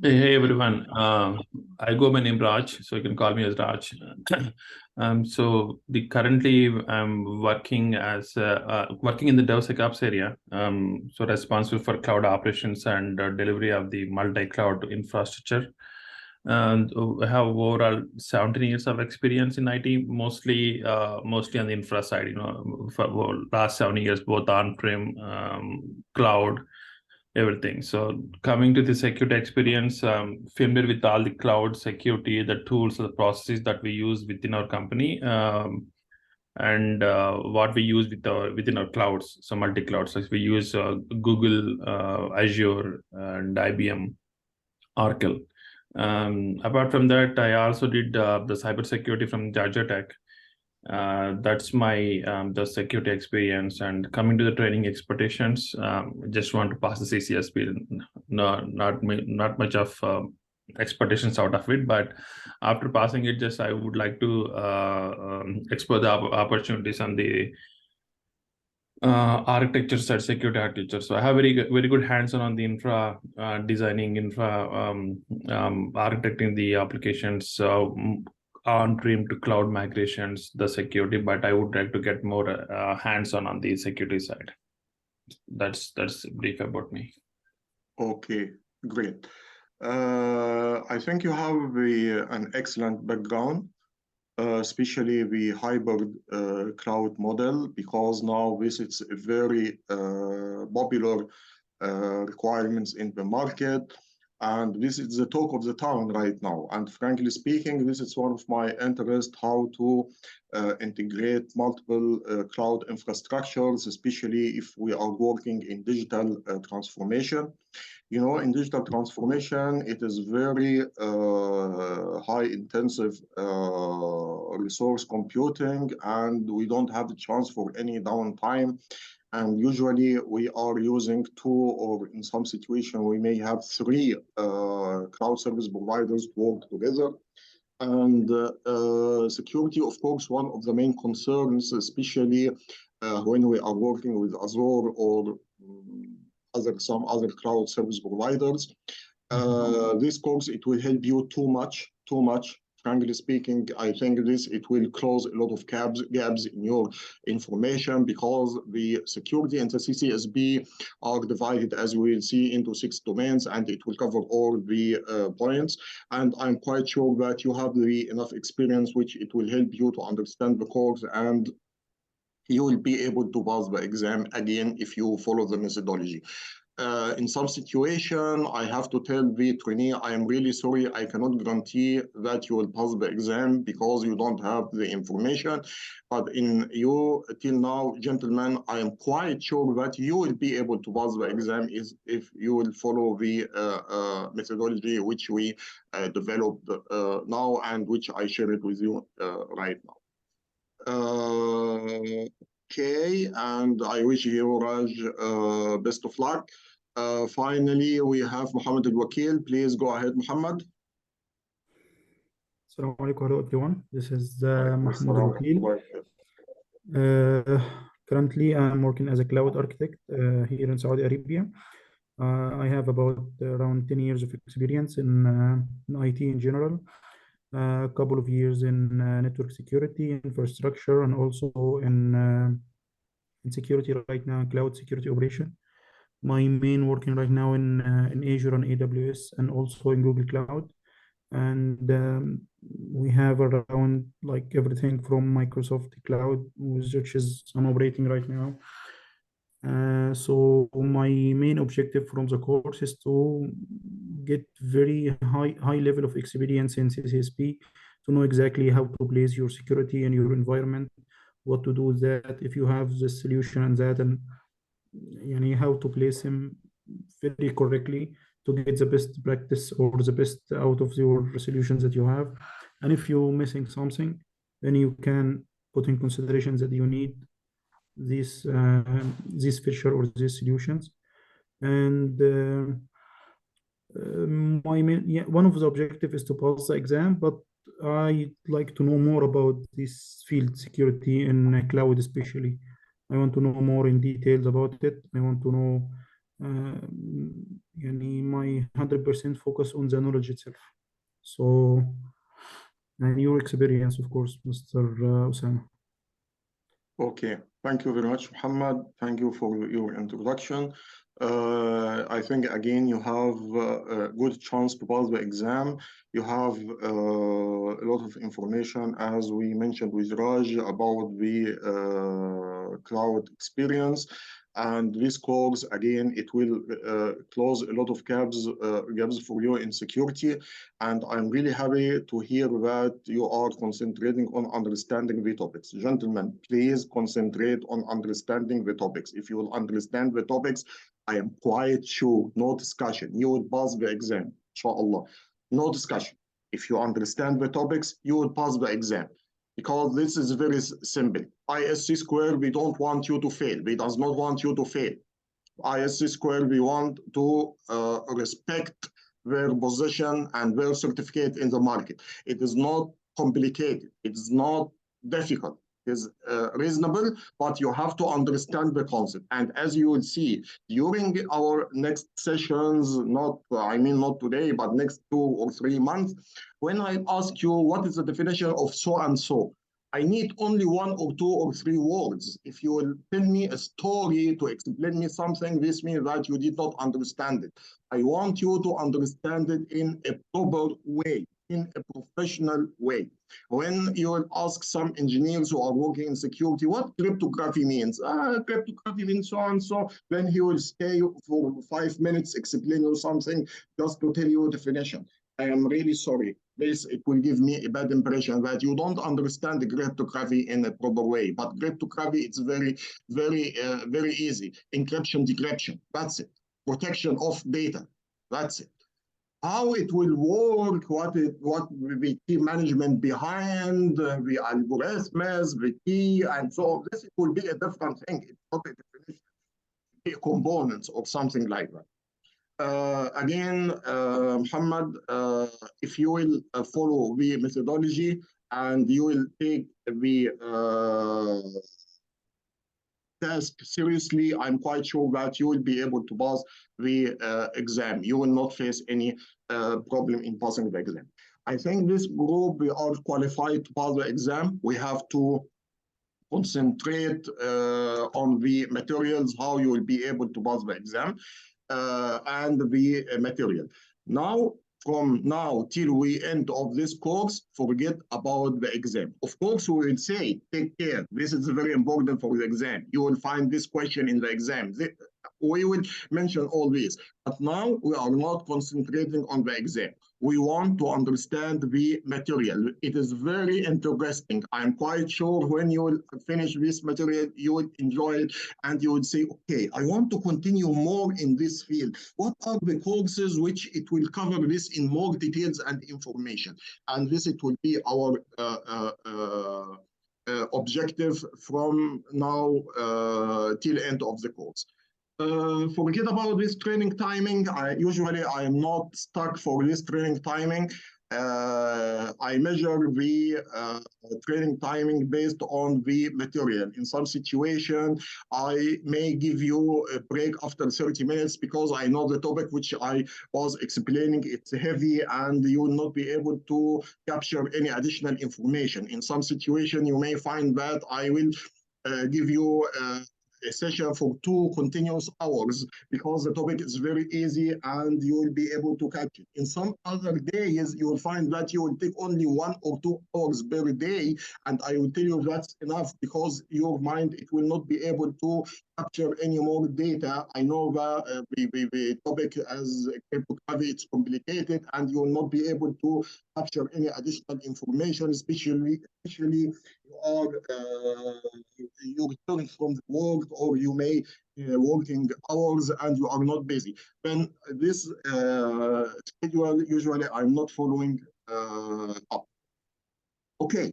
Hey everyone, I go by name Raj, so you can call me as Raj. So currently I'm working as working in the DevSecOps area. So responsible for cloud operations and delivery of the multi-cloud infrastructure. And I have overall 17 years of experience in IT, mostly on the infra side. For last 7 years, both on-prem, cloud, everything. So coming to the security experience, familiar with all the cloud security, the tools, the processes that we use within our company, and what we use within our clouds. So multi-clouds, like we use Google, Azure, and IBM, Oracle. Apart from that, I also did the cybersecurity from Georgia Tech. That's my the security experience. And coming to the training expectations, just want to pass the CCSP. No, not much of expectations out of it, but after passing it, just I would like to explore the opportunities on the architecture side, security architecture. So I have very good hands-on on the infra designing, architecting the applications, on-prem to cloud migrations, the security. But I would like to get more hands-on the security side. That's brief about me. Okay, great. I think you have an excellent background, especially the hybrid cloud model, because now this is a very popular requirements in the market. And this is the talk of the town right now. And frankly speaking, this is one of my interests, how to integrate multiple cloud infrastructures, especially if we are working in digital transformation. You know, in digital transformation, it is very high intensive resource computing, and we don't have the chance for any downtime. And usually we are using 2, or in some situation, we may have 3 cloud service providers work together. And security, of course, one of the main concerns, especially when we are working with Azure or some other cloud service providers. This course, it will help you too much. Frankly speaking, I think it will close a lot of gaps in your information, because the security and the CCSP are divided, as we will see, into 6 domains, and it will cover all the points. And I'm quite sure that you have enough experience, which it will help you to understand the course, and you will be able to pass the exam again if you follow the methodology. In some situation, I have to tell the trainee, I am really sorry, I cannot guarantee that you will pass the exam because you don't have the information. But in you, till now, gentlemen, I am quite sure that you will be able to pass the exam if you will follow the methodology which we developed now, and which I share it with you right now. Okay, and I wish you, Raj, best of luck. Finally, we have Mohammed Al-Wakil. Please go ahead, Mohammed. Assalamu alaikum, hello everyone. This is Mohammed Al-Wakil. Currently, I'm working as a cloud architect here in Saudi Arabia. I have about around 10 years of experience in IT in general. A couple of years in network security, infrastructure, and also in security right now, cloud security operation. My main working right now in Azure and AWS, and also in Google Cloud. And we have around like everything from Microsoft Cloud, which is I'm operating right now. So my main objective from the course is to get very high level of experience in CCSP, to know exactly how to place your security in your environment, what to do with that if you have the solution and that, and how to place them very correctly to get the best practice or the best out of your solutions that you have. And if you're missing something, then you can put in consideration that you need this feature or these solutions. And one of the objectives is to pass the exam, but I like to know more about this field, security in cloud especially. I want to know more in details about it. I want to know my 100% focus on the knowledge itself. So, and your experience, of course, Mr. Osama. Okay, thank you very much, Muhammad. Thank you for your introduction. I think, again, you have a good chance to pass the exam. You have a lot of information, as we mentioned with Raj, about the cloud experience. And this course, again, it will close a lot of gaps for you in security. And I'm really happy to hear that you are concentrating on understanding the topics. Gentlemen, please concentrate on understanding the topics. If you will understand the topics, I am quite sure, no discussion, you will pass the exam, inshallah. No discussion. If you understand the topics, you will pass the exam. Because this is very simple. ISC square, we don't want you to fail. We does not want you to fail. ISC square, we want to respect their position and their certificate in the market. It is not complicated. It is not difficult. It is reasonable, but you have to understand the concept. And as you will see, during our next sessions, not today, but next 2 or 3 months, when I ask you what is the definition of so and so, I need only 1 or 2 or 3 words. If you will tell me a story to explain me something, this means that you did not understand it. I want you to understand it in a proper way, in a professional way. When you will ask some engineers who are working in security, what cryptography means? Cryptography means so and so. Then he will stay for 5 minutes, explain you something just to tell you a definition. I am really sorry. It will give me a bad impression that you don't understand the cryptography in a proper way. But cryptography, it's very, very easy. Encryption, decryption, that's it. Protection of data, that's it. How it will work, what the key management behind, the algorithms, the key, and so on. This will be a different thing. It's not a definition, it's a components or something like that. Again, Muhammad, if you will follow the methodology and you will take the task seriously, I'm quite sure that you will be able to pass the exam. You will not face any problem in passing the exam. I think this group, we are qualified to pass the exam. We have to concentrate on the materials, how you will be able to pass the exam. And the material. Now, from now till we end of this course, forget about the exam. Of course, we will say, take care. This is very important for the exam. You will find this question in the exam. We will mention all this. But now we are not concentrating on the exam. We want to understand the material. It is very interesting. I'm quite sure when you will finish this material, you will enjoy it and you will say, okay, I want to continue more in this field. What are the courses which it will cover this in more details and information? And this, it will be our objective from now till end of the course. Forget about this training timing. I am not stuck for this training timing. I measure the training timing based on the material. In some situation, I may give you a break after 30 minutes because I know the topic which I was explaining, it's heavy and you will not be able to capture any additional information. In some situation, you may find that I will give you a session for 2 continuous hours because the topic is very easy and you will be able to catch it. In some other days, you will find that you will take only 1 or 2 hours per day, and I will tell you that's enough because your mind, it will not be able to capture any more data. I know that the topic as cryptography, it's complicated and you will not be able to capture any additional information, especially you are you return from the work or you may working hours and you are not busy. Then this schedule, usually I'm not following up. Okay,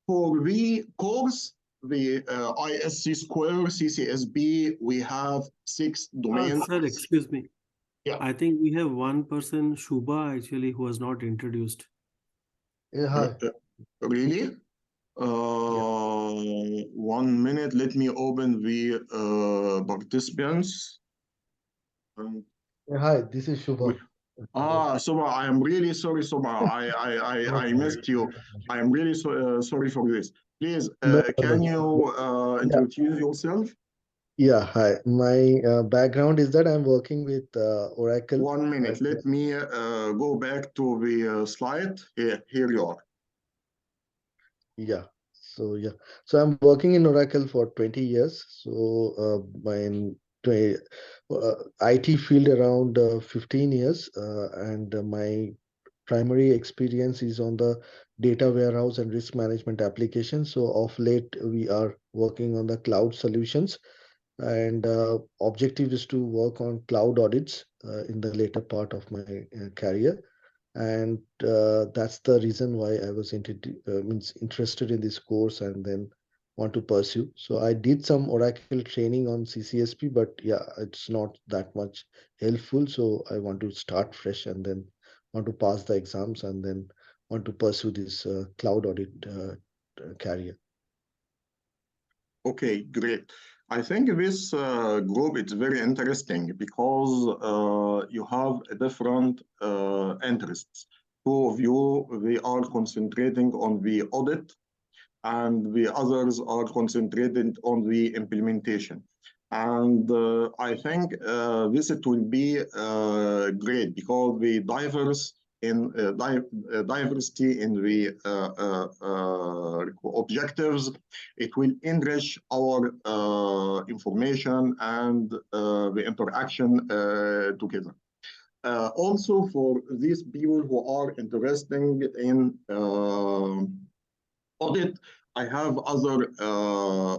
for the course, the ISC square, CCSP, we have 6 domains. Sir, excuse me. Yeah. I think we have one person, Shubha, actually, who was not introduced. Yeah, hi. Really? 1 minute, let me open the participants. Yeah, hi, this is Shubha. Soma, I am really sorry, Soma. I missed you. I am really sorry for this. Please, can you introduce yourself? Yeah, hi. My background is that I'm working with Oracle. 1 minute. Let me go back to the slide. Here you are. Yeah. So yeah, so I'm working in Oracle for 20 years. So my IT field around 15 years, and my primary experience is on the data warehouse and risk management application. So of late, we are working on the cloud solutions, and objective is to work on cloud audits in the later part of my career. And that's the reason why I was interested in this course and then want to pursue. So I did some Oracle training on CCSP, but yeah, it's not that much helpful. So I want to start fresh and then want to pass the exams and then want to pursue this cloud audit career. Okay, great. I think this group is very interesting because you have different interests. Two of you, they are concentrating on the audit, and the others are concentrated on the implementation. And I think this it will be great because the diversity in the objectives, it will enrich our information and the interaction together. Also, for these people who are interested in audit, I have other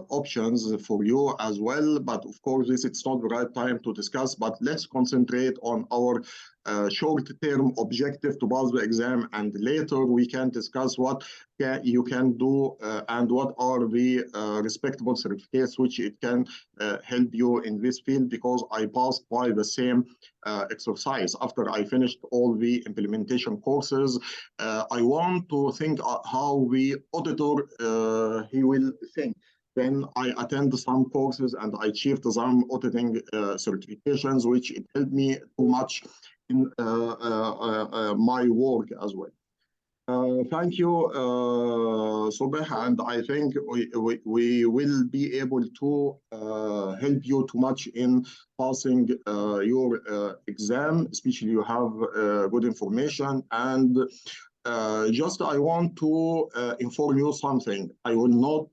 options for you as well, but of course, it's not the right time to discuss, but let's concentrate on our short-term objective to pass the exam, and later we can discuss what you can do and what are the respectable certificates which it can help you in this field, because I passed by the same exercise. After I finished all the implementation courses, I want to think how the auditor he will think. Then I attend some courses and I achieved some auditing certifications, which it helped me too much in my work as well. Thank you, Subeh, and I think we will be able to help you too much in passing your exam, especially you have good information. And just I want to inform you something. I will not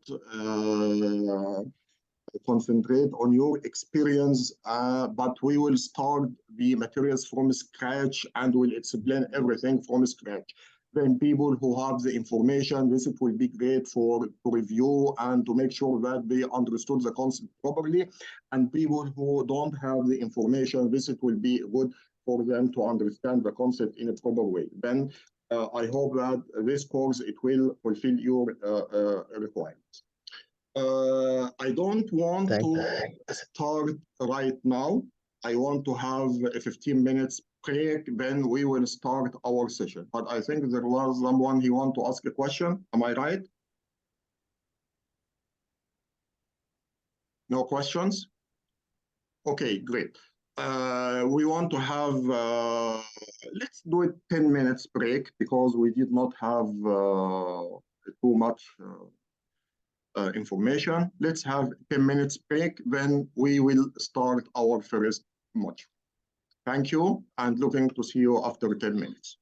concentrate on your experience, but we will start the materials from scratch and will explain everything from scratch. Then people who have the information, this it will be great to review and to make sure that they understood the concept properly. And people who don't have the information, this it will be good for them to understand the concept in a proper way. Then I hope that this course, it will fulfill your requirements. I don't want to start right now. I want to have a 15 minutes break, then we will start our session. But I think there was someone who want to ask a question. Am I right? No questions? Okay, great. We want to have, let's do it 10 minutes break because we did not have too much information. Let's have 10 minutes break, then we will start our first module. Thank you, and looking to see you after 10 minutes.